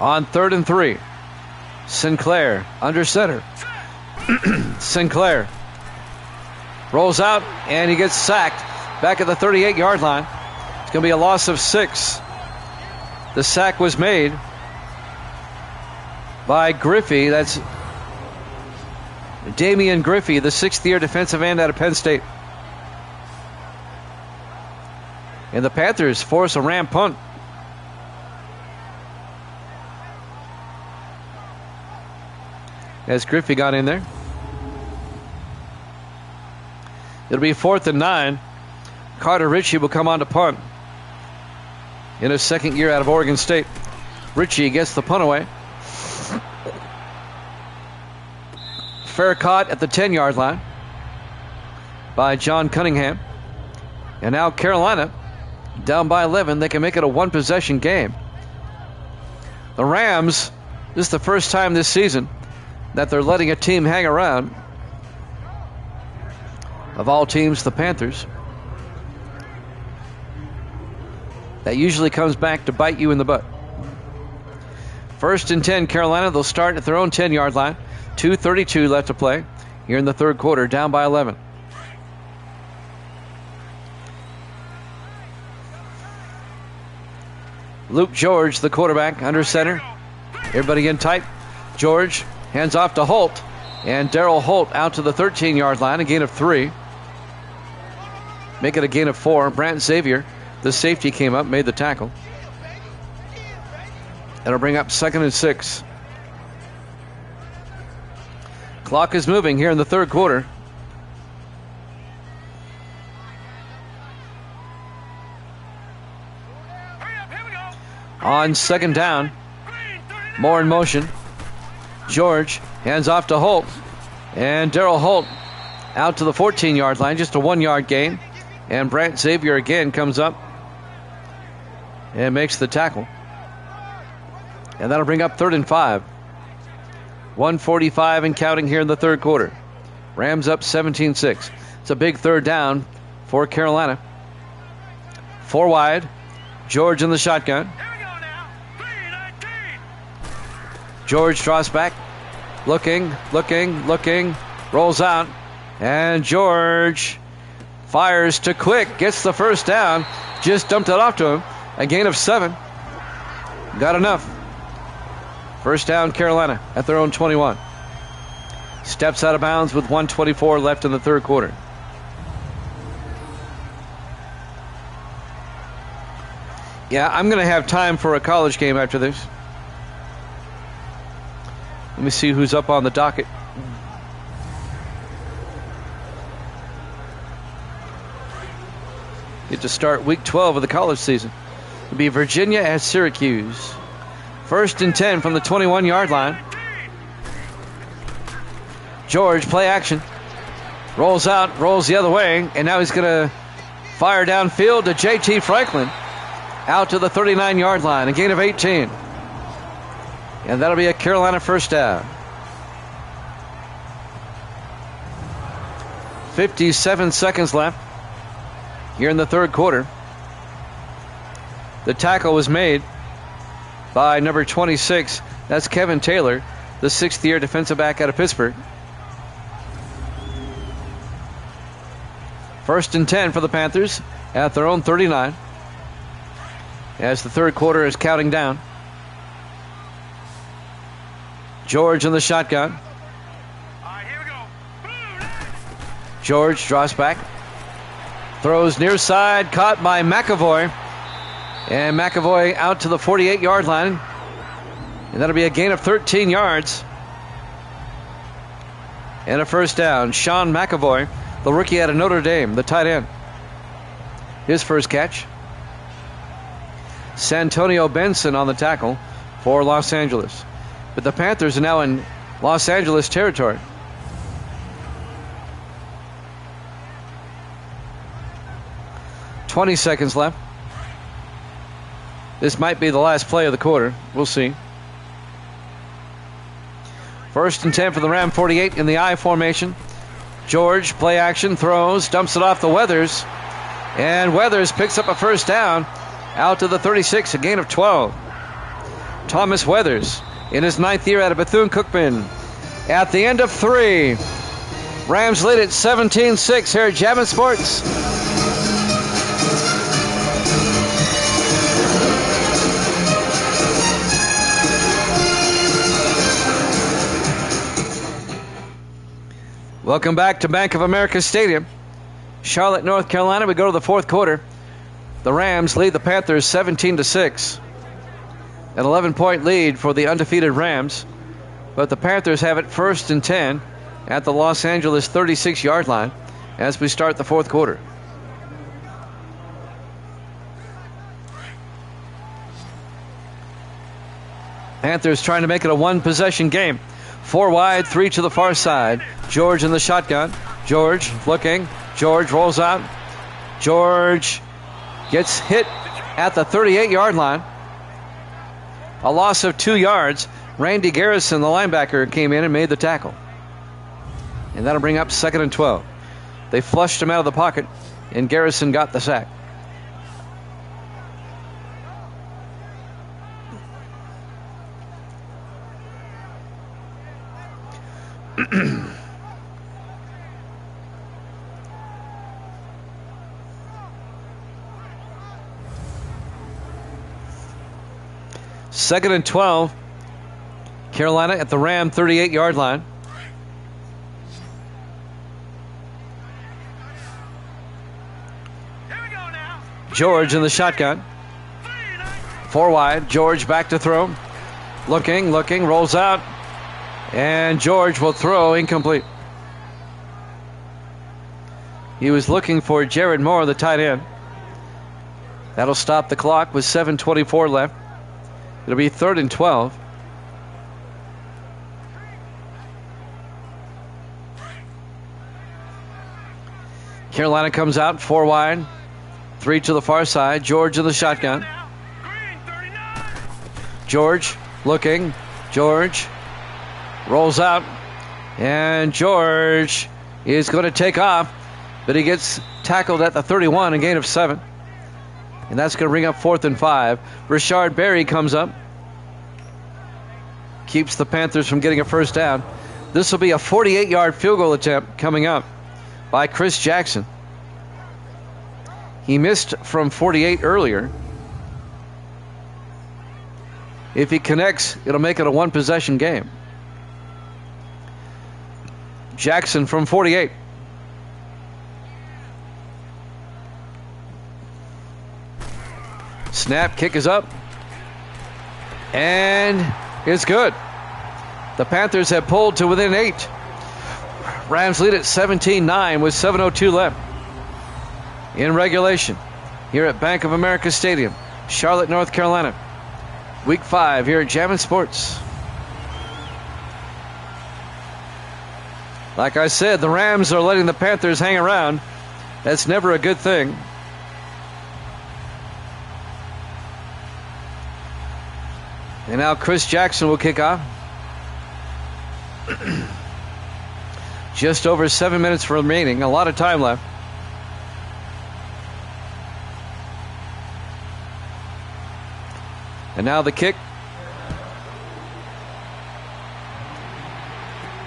On 3rd and 3, Sinclair under center. Sinclair rolls out, and he gets sacked back at the 38-yard line. It's going to be a loss of 6. The sack was made by Griffey. That's Damian Griffey, the 6th-year defensive end out of Penn State. And the Panthers force a Ram punt. As Griffey got in there. It'll be 4th and 9. Carter Ritchie will come on to punt. In his 2nd year out of Oregon State. Ritchie gets the punt away. Fair caught at the 10-yard line by John Cunningham. And now Carolina down by 11. They can make it a 1-possession game. The Rams, this is the first time this season that they're letting a team hang around. Of all teams, the Panthers. That usually comes back to bite you in the butt. 1st and 10, Carolina. They'll start at their own 10-yard line. 2:32 left to play here in the third quarter, down by 11. Luke George, the quarterback, under center. Everybody in tight. George hands off to Holt. And Darrell Holt out to the 13-yard line, a gain of 3. Make it a gain of 4. Brant Xavier, the safety, came up, made the tackle. That'll bring up 2nd and 6. Clock is moving here in the third quarter. On 2nd down, Moore in motion. George hands off to Holt. And Darrell Holt out to the 14-yard line, just a 1-yard gain. And Brant Xavier again comes up and makes the tackle. And that'll bring up 3rd and 5. 1:45 and counting here in the third quarter. Rams up 17-6. It's a big third down for Carolina. 4 wide. George in the shotgun. George draws back. Looking. Rolls out. And George fires to Quick. Gets the first down. Just dumped it off to him. A gain of 7. Got enough. First down, Carolina at their own 21. Steps out of bounds with 1:24 left in the third quarter. Yeah, I'm going to have time for a college game after this. Let me see who's up on the docket. Get to start week 12 of the college season. It'll be Virginia at Syracuse. 1st and 10 from the 21-yard line. George, play action. Rolls out, rolls the other way, and now he's going to fire downfield to J.T. Franklin. Out to the 39-yard line, a gain of 18. And that'll be a Carolina first down. 57 seconds left here in the third quarter. The tackle was made by number 26. That's Kevin Taylor, the 6th-year defensive back out of Pittsburgh. 1st and 10 for the Panthers at their own 39. As the third quarter is counting down. George in the shotgun. Here we go. George draws back. Throws near side, caught by McAvoy. And McAvoy out to the 48-yard line. And that'll be a gain of 13 yards. And a first down. Sean McAvoy, the rookie out of Notre Dame, the tight end. His first catch. Santonio Benson on the tackle for Los Angeles. But the Panthers are now in Los Angeles territory. "20 seconds left. This might be the last play of the quarter. We'll see. 1st and 10 for the Ram 48 in the I formation. George, play action, throws, dumps it off to Weathers. And Weathers picks up a first down out to the 36, a gain of 12. Thomas Weathers in his 9th year out of Bethune-Cookman. At the end of 3, Rams lead at 17-6 here at Javin Sports. Welcome back to Bank of America Stadium. Charlotte, North Carolina. We go to the fourth quarter. The Rams lead the Panthers 17-6. An 11-point lead for the undefeated Rams. But the Panthers have it 1st and 10 at the Los Angeles 36-yard line as we start the fourth quarter. Panthers trying to make it a one-possession game. 4 wide, 3 to the far side. George in the shotgun. George looking. George rolls out. George gets hit at the 38-yard line. A loss of 2 yards. Randy Garrison, the linebacker, came in and made the tackle. And that'll bring up 2nd and 12. They flushed him out of the pocket, and Garrison got the sack. Second and 12. Carolina at the Ram 38-yard line. Here we go now. George in the shotgun. 4 wide. George back to throw. Looking, rolls out. And George will throw incomplete. He was looking for Jared Moore, the tight end. That'll stop the clock with 7:24 left. It'll be 3rd and 12. Carolina comes out 4 wide. 3 to the far side. George in the shotgun. Green 39. George looking. George rolls out. And George is going to take off. But he gets tackled at the 31, a gain of 7. And that's going to bring up 4th and 5. Rashard Berry comes up. Keeps the Panthers from getting a first down. This will be a 48-yard field goal attempt coming up by Chris Jackson. He missed from 48 earlier. If he connects, it'll make it a one-possession game. Jackson from 48. Snap, kick is up. And it's good. The Panthers have pulled to within 8. Rams lead at 17-9 with 7:02 left in regulation here at Bank of America Stadium, Charlotte, North Carolina. Week 5 here at Jammin' Sports. Like I said, the Rams are letting the Panthers hang around. That's never a good thing. And now Chris Jackson will kick off. Just over 7 minutes remaining. A lot of time left. And now the kick.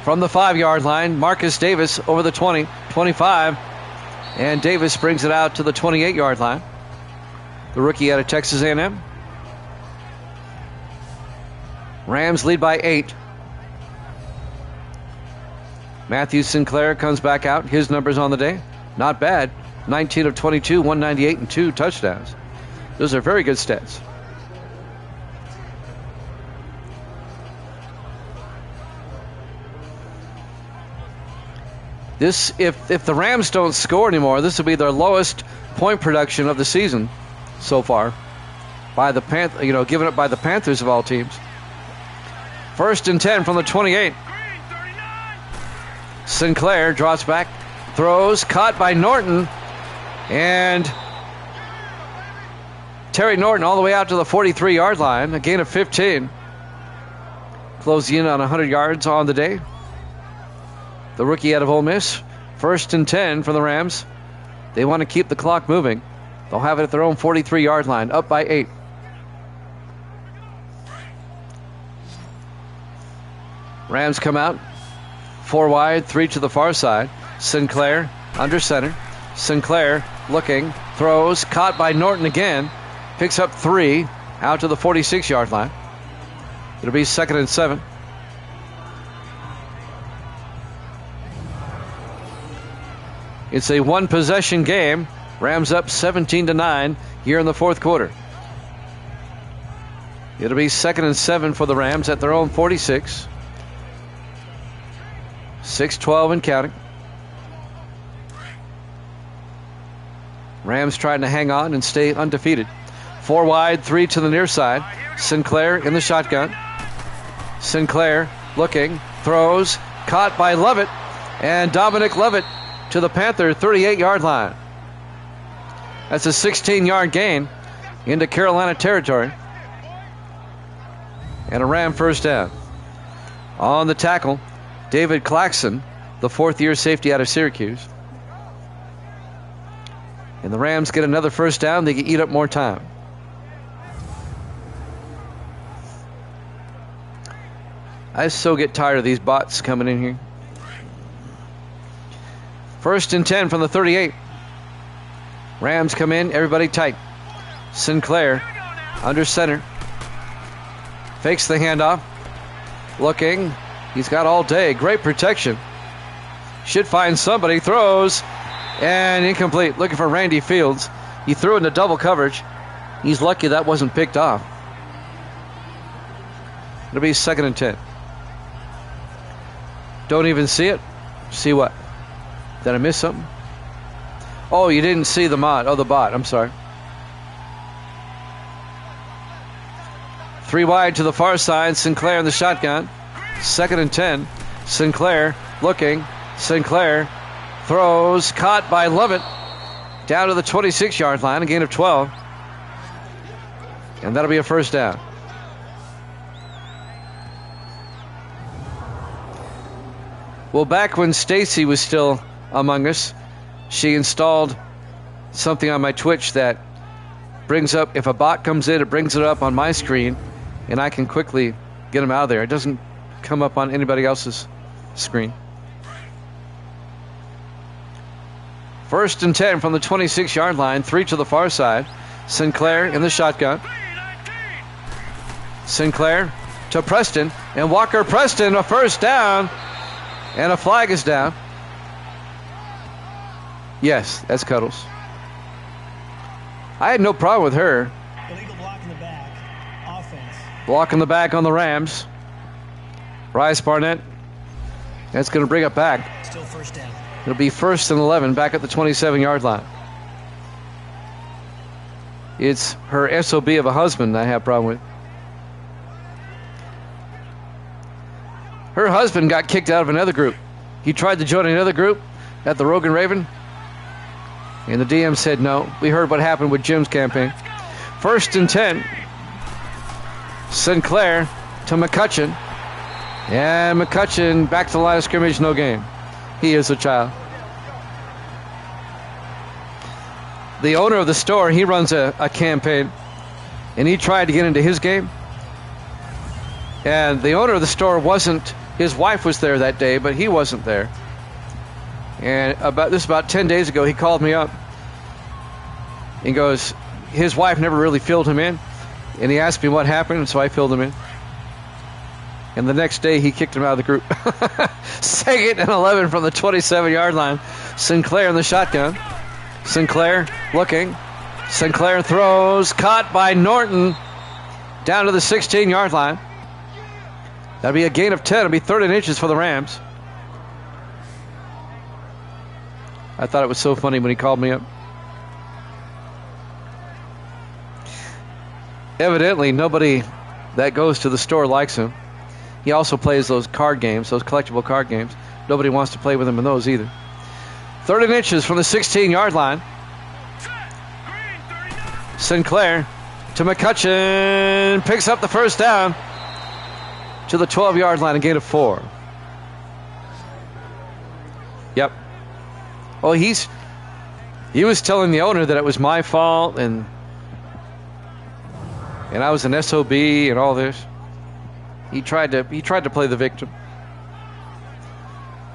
From the 5-yard line, Marcus Davis over the 20, 25. And Davis brings it out to the 28-yard line. The rookie out of Texas A&M. Rams lead by 8. Matthew Sinclair comes back out. His numbers on the day, not bad. 19 of 22, 198 and 2 touchdowns. Those are very good stats. This, if the Rams don't score anymore, this will be their lowest point production of the season so far. By the given up by the Panthers of all teams. 1st and 10 from the 28. Sinclair drops back, throws, caught by Norton, and Terry Norton all the way out to the 43-yard line, a gain of 15. Closing in on 100 yards on the day. The rookie out of Ole Miss. 1st and 10 for the Rams. They want to keep the clock moving. They'll have it at their own 43-yard line, up by 8. Rams come out. 4 wide, 3 to the far side. Sinclair under center. Sinclair looking, throws, caught by Norton again. Picks up 3 out to the 46-yard line. It'll be 2nd and 7. It's a one-possession game. Rams up 17-9 here in the 4th quarter. It'll be 2nd and 7 for the Rams at their own 46. 6:12 and counting. Rams trying to hang on and stay undefeated. 4 wide, 3 to the near side. Sinclair in the shotgun. Sinclair looking, throws, caught by Lovett, and Dominic Lovett to the Panther 38-yard line. That's a 16-yard gain into Carolina territory. And a Ram first down. On the tackle, David Claxton, the 4th-year safety out of Syracuse. And the Rams get another first down. They can eat up more time. I so get tired of these bots coming in here. First and 10 from the 38. Rams come in, everybody tight. Sinclair under center. Fakes the handoff. Looking. He's got all day. Great protection. Should find somebody. Throws. And incomplete. Looking for Randy Fields. He threw into double coverage. He's lucky that wasn't picked off. It'll be 2nd and 10. Don't even see it. See what? Did I miss something? Oh, you didn't see the mod. Oh, the bot. I'm sorry. 3 wide to the far side. Sinclair in the shotgun. 2nd and 10. Sinclair looking. Sinclair throws. Caught by Lovett. Down to the 26-yard line. A gain of 12. And that'll be a first down. Well, back when Stacy was still among us, she installed something on my Twitch that brings up, if a bot comes in, it brings it up on my screen, and I can quickly get them out of there. It doesn't come up on anybody else's screen. First and 10 from the 26-yard line, 3 to the far side. Sinclair in the shotgun. Sinclair to Preston, and Walker Preston, a first down, and a flag is down. Yes, that's Cuddles. I had no problem with her. Illegal block in the back. Offense. Block in the back on the Rams. Bryce Barnett. That's going to bring it back. Still first down. It'll be 1st and 11 back at the 27-yard line. It's her SOB of a husband I have a problem with. Her husband got kicked out of another group. He tried to join another group at the Rogan Raven, and the DM said no. We heard what happened with Jim's campaign. 1st and 10. Sinclair to McCutcheon. And McCutcheon back to the line of scrimmage, no gain. He is a child. The owner of the store, he runs a campaign, and he tried to get into his game. And the owner of the store wasn't, his wife was there that day, but he wasn't there. And about 10 days ago, he called me up. He goes, his wife never really filled him in. And he asked me what happened, and so I filled him in. And the next day, he kicked him out of the group. 2nd and 11 from the 27-yard line. Sinclair in the shotgun. Sinclair looking. Sinclair throws. Caught by Norton. Down to the 16-yard line. That'll be a gain of 10. It'll be 3rd and inches for the Rams. I thought it was so funny when he called me up. Evidently, nobody that goes to the store likes him. He also plays those card games, those collectible card games. Nobody wants to play with him in those either. 3rd and inches from the 16-yard line. Sinclair to McCutcheon. Picks up the first down to the 12-yard line, a gain of 4. Yep. Oh, he was telling the owner that it was my fault and I was an SOB and all this. He tried to play the victim.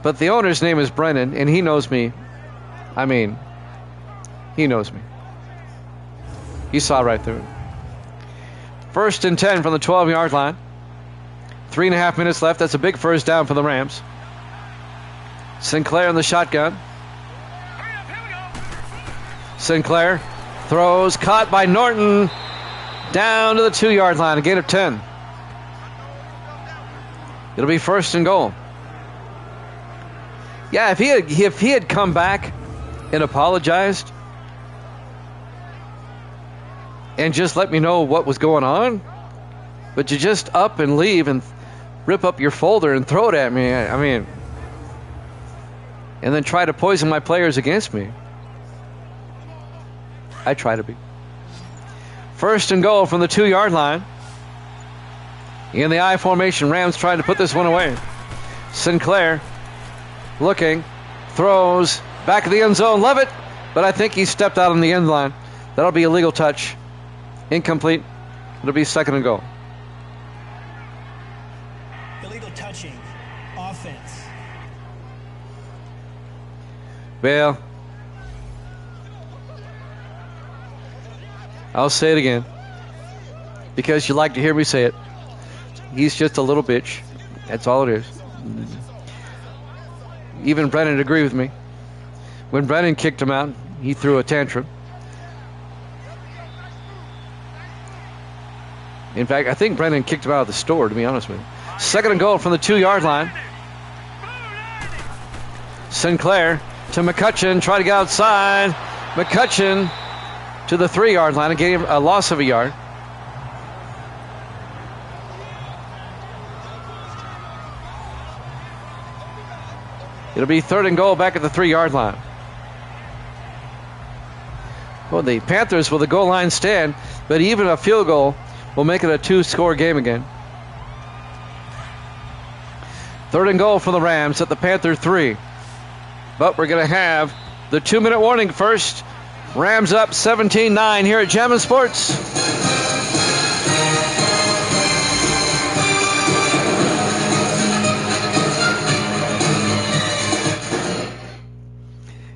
But the owner's name is Brennan, and he knows me. I mean, he knows me. He saw right through it. 1st and 10 from the 12-yard line. 3.5 minutes left. That's a big first down for the Rams. Sinclair in the shotgun. Sinclair throws. Caught by Norton. Down to the 2-yard line. A gain of 10. It'll be 1st and goal. Yeah, if he had come back and apologized and just let me know what was going on, but you just up and leave and rip up your folder and throw it at me, I mean, and then try to poison my players against me. I try to be. 1st and goal from the 2-yard line. In the I formation, Rams trying to put this one away. Sinclair looking, throws, back of the end zone, love it, but I think he stepped out on the end line. That'll be a legal touch. Incomplete. It'll be 2nd and goal. Illegal touching. Offense. Well, I'll say it again because you like to hear me say it. He's just a little bitch. That's all it is. Even Brennan agreed with me. When Brennan kicked him out, he threw a tantrum. In fact, I think Brennan kicked him out of the store, to be honest with you. 2nd and goal from the 2-yard line. Sinclair to McCutcheon, try to get outside. McCutcheon to the 3-yard line and gave him a loss of a yard. It'll be 3rd and goal back at the 3-yard line. Well, the Panthers with a goal line stand, but even a field goal will make it a 2-score game again. 3rd and goal for the Rams at the Panther 3. But we're going to have the 2-minute warning first. Rams up 17-9 here at Jammin' Sports.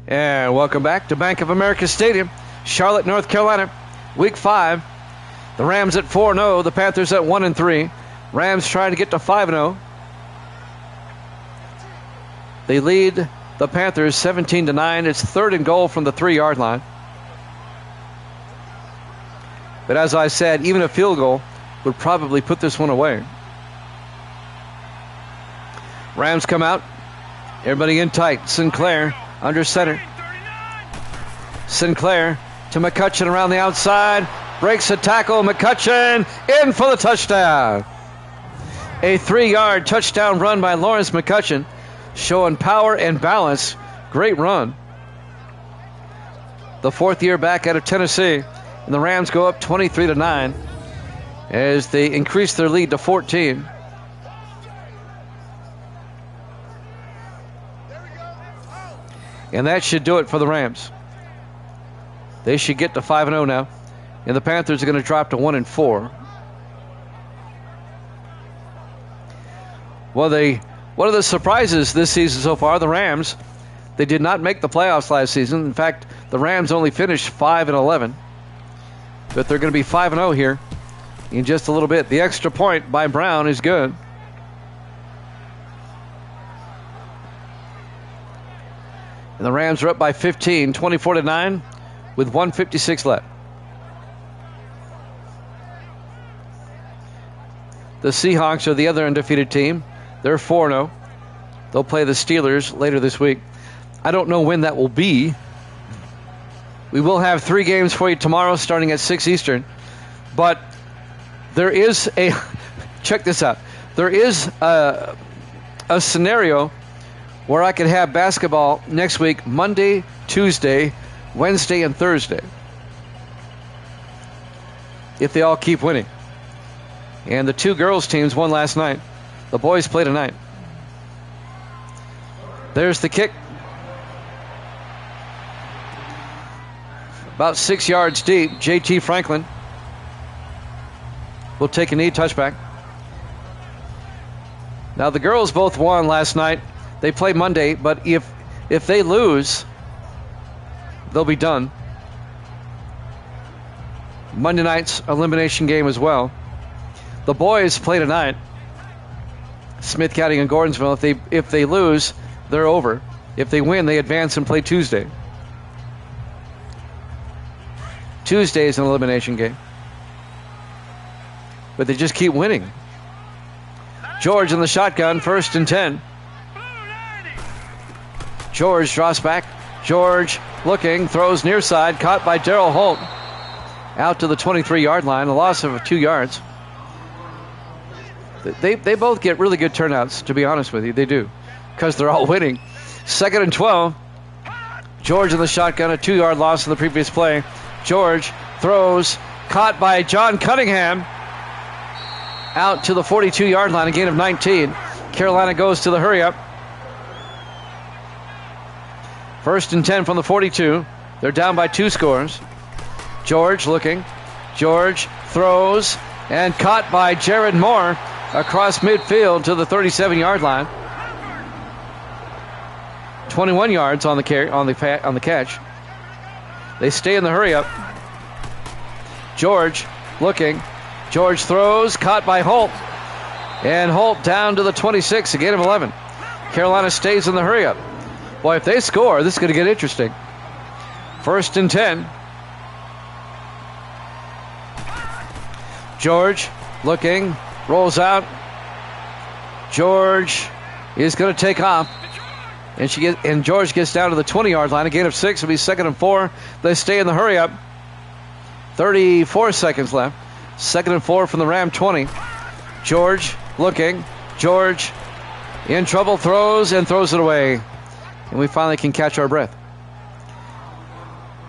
And welcome back to Bank of America Stadium, Charlotte, North Carolina, Week 5. The Rams at 4-0, the Panthers at 1-3. Rams trying to get to 5-0. They lead the Panthers 17-9. It's 3rd and goal from the 3-yard line. But as I said, even a field goal would probably put this one away. Rams come out. Everybody in tight. Sinclair under center. Sinclair to McCutcheon around the outside. Breaks a tackle. McCutcheon in for the touchdown. A 3-yard touchdown run by Lawrence McCutcheon, showing power and balance. Great run. The 4th year back out of Tennessee. And the Rams go up 23-9 as they increase their lead to 14. And that should do it for the Rams. They should get to 5-0 now. And the Panthers are going to drop to 1-4. Well, one of the surprises this season so far, the Rams, they did not make the playoffs last season. In fact, the Rams only finished 5-11. But they're going to be 5-0 here in just a little bit. The extra point by Brown is good. And the Rams are up by 15, 24-9, with 1:56 left. The Seahawks are the other undefeated team. They're 4-0. They'll play the Steelers later this week. I don't know when that will be. We will have 3 games for you tomorrow starting at 6 Eastern. But there is a, check this out. There is a scenario where I could have basketball next week, Monday, Tuesday, Wednesday, and Thursday. If they all keep winning. And the 2 girls teams won last night. The boys play tonight. There's the kick. About 6 yards deep. JT Franklin will take a knee touchback. Now the girls both won last night. They play Monday, but if they lose, they'll be done. Monday night's elimination game as well. The boys play tonight. Smith County and Gordonsville. If they lose, they're over. If they win, they advance and play Tuesday. Tuesday is an elimination game. But they just keep winning. George in the shotgun, 1st and 10. George draws back. George looking, throws near side, caught by Darrell Holt. Out to the 23-yard line, a loss of 2 yards. They both get really good turnouts, to be honest with you. They do, because they're all winning. 2nd and 12. George in the shotgun, a 2-yard loss in the previous play. George throws, caught by John Cunningham. Out to the 42-yard line, a gain of 19. Carolina goes to the hurry-up. 1st and 10 from the 42. They're down by 2 scores. George looking. George throws and caught by Jared Moore across midfield to the 37-yard line. 21 yards on the catch. They stay in the hurry up. George looking. George throws, caught by Holt. And Holt down to the 26, a gain of 11. Carolina stays in the hurry up. Boy, if they score, this is going to get interesting. 1st and 10. George looking, rolls out. George is going to take off. And George gets down to the 20-yard line. A gain of 6. It'll be 2nd and 4. They stay in the hurry up. 34 seconds left. 2nd and 4 from the Ram 20. George looking. George in trouble, throws it away. And we finally can catch our breath.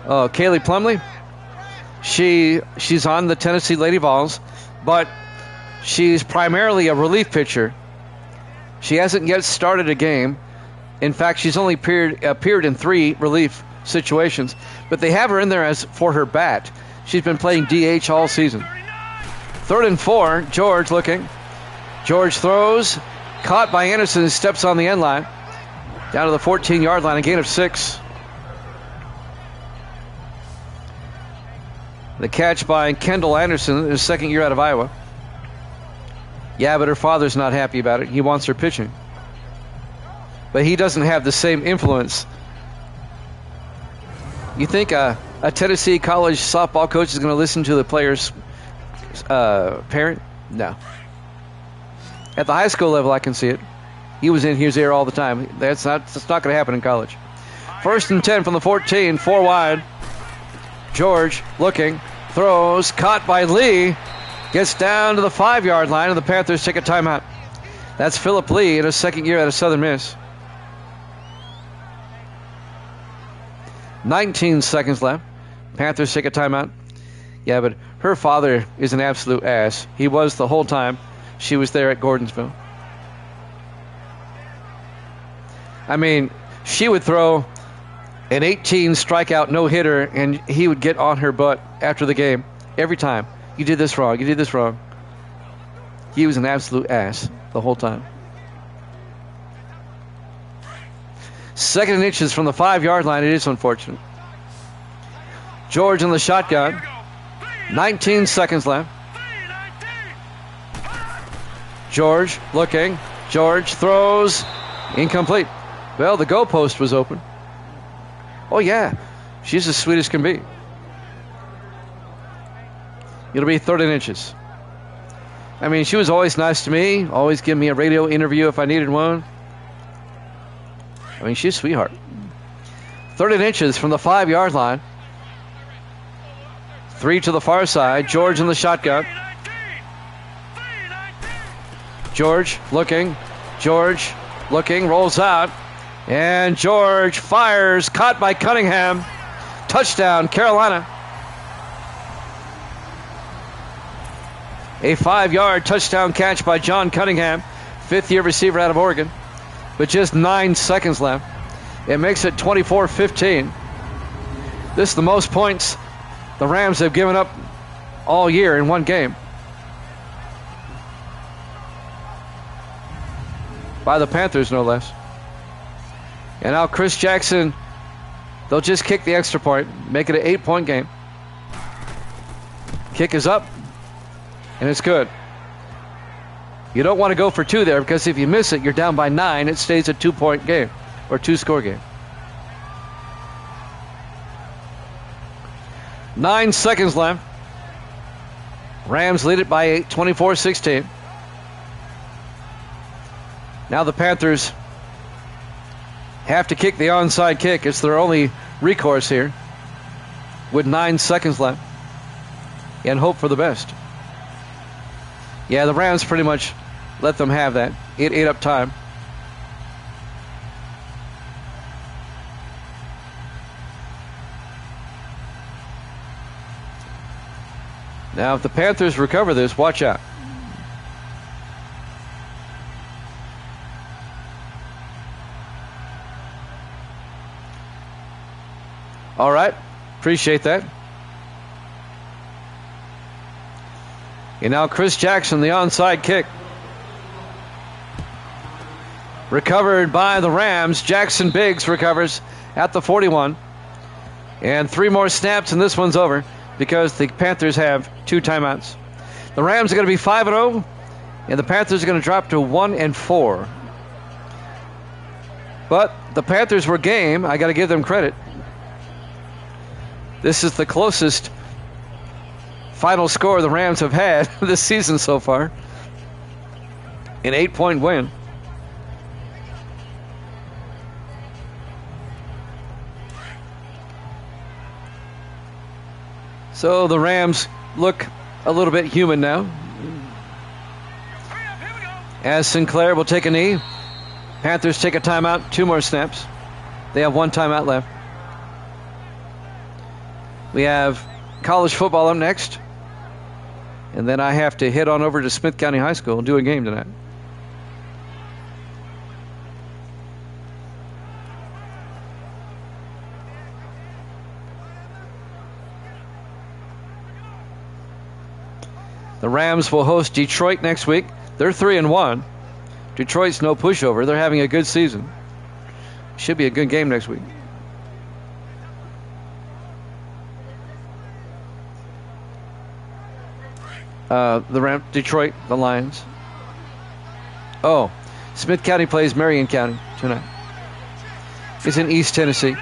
Kaylee Plumlee. She's on the Tennessee Lady Vols, but she's primarily a relief pitcher. She hasn't yet started a game. In fact, she's only appeared in 3 relief situations, but they have her in there as for her bat. She's been playing DH all season. 3rd and 4, George looking. George throws, caught by Anderson, steps on the end line. Down to the 14-yard line, a gain of 6. The catch by Kendall Anderson, his 2nd year out of Iowa. Yeah, but her father's not happy about it. He wants her pitching. But he doesn't have the same influence. You think a Tennessee college softball coach is going to listen to the player's parent? No. At the high school level, I can see it. He was there all the time. That's not going to happen in college. 1st and 10 from the 14, 4 wide. George looking, throws, caught by Lee, gets down to the 5-yard line, and the Panthers take a timeout. That's Philip Lee in his 2nd year out of Southern Miss. 19 seconds left. Panthers take a timeout. Yeah, but her father is an absolute ass. He was the whole time she was there at Gordonsville. I mean, she would throw an 18 strikeout no-hitter, and he would get on her butt after the game every time. You did this wrong. You did this wrong. He was an absolute ass the whole time. 2nd and inches from the 5-yard line. It is unfortunate. George in the shotgun. 19 seconds left. George looking. George throws. Incomplete. Well, the goalpost was open. Oh, yeah. She's as sweet as can be. It'll be 3rd and inches. I mean, she was always nice to me. Always give me a radio interview if I needed one. I mean, she's a sweetheart. 3rd and inches from the 5-yard line. 3 to the far side. George in the shotgun. George looking. George looking. Rolls out. And George fires. Caught by Cunningham. Touchdown, Carolina. A 5-yard touchdown catch by John Cunningham. 5th-year receiver out of Oregon. With just 9 seconds left. It makes it 24-15. This is the most points the Rams have given up all year in one game. By the Panthers, no less. And now Chris Jackson, they'll just kick the extra point, make it an 8-point game. Kick is up, and it's good. You don't want to go for 2 there, because if you miss it, you're down by 9. It stays a 2-point game, or 2-score game. 9 seconds left. Rams lead it by 8, 24-16. Now the Panthers have to kick the onside kick. It's their only recourse here with 9 seconds left, and hope for the best. Yeah, the Rams pretty much let them have that. It ate up time. Now, if the Panthers recover this, watch out. All right. Appreciate that. And now Chris Jackson, the onside kick. recovered by the Rams. Jackson Biggs recovers at the 41. And 3 more snaps, and this one's over because the Panthers have 2 timeouts. The Rams are going to be 5-0, and the Panthers are going to drop to 1-4. But the Panthers were game. I got to give them credit. This is the closest final score the Rams have had this season so far. An 8-point win. So the Rams look a little bit human now. As Sinclair will take a knee. Panthers take a timeout. 2 more snaps. They have 1 timeout left. We have college football up next. And then I have to head on over to Smith County High School and do a game tonight. The Rams will host Detroit next week. They're 3-1. Detroit's no pushover. They're having a good season. Should be a good game next week. Detroit, the Lions. Oh, Smith County plays Marion County tonight. It's in East Tennessee.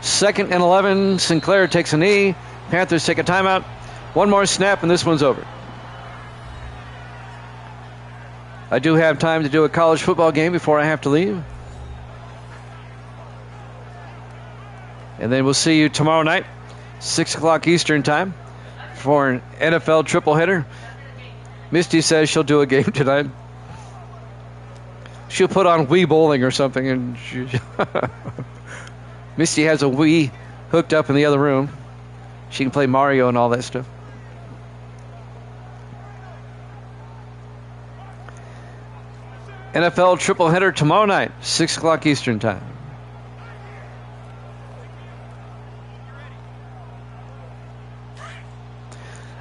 2nd and 11. Sinclair takes a knee. Panthers take a timeout. 1 more snap, and this one's over. I do have time to do a college football game before I have to leave. And then we'll see you tomorrow night, 6 o'clock Eastern time, for an NFL triple header. Misty says she'll do a game tonight. She'll put on Wii bowling or something. And Misty has a Wii hooked up in the other room. She can play Mario and all that stuff. NFL triple header tomorrow night, 6 o'clock Eastern time.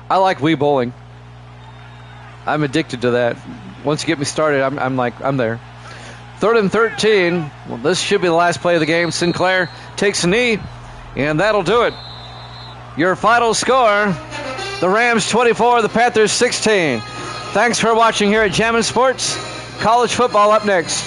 I like Wii bowling. I'm addicted to that. Once you get me started, I'm there. 3rd and 13. Well, this should be the last play of the game. Sinclair takes a knee, and that'll do it. Your final score, the Rams 24, the Panthers 16. Thanks for watching here at Jammin' Sports. College football up next.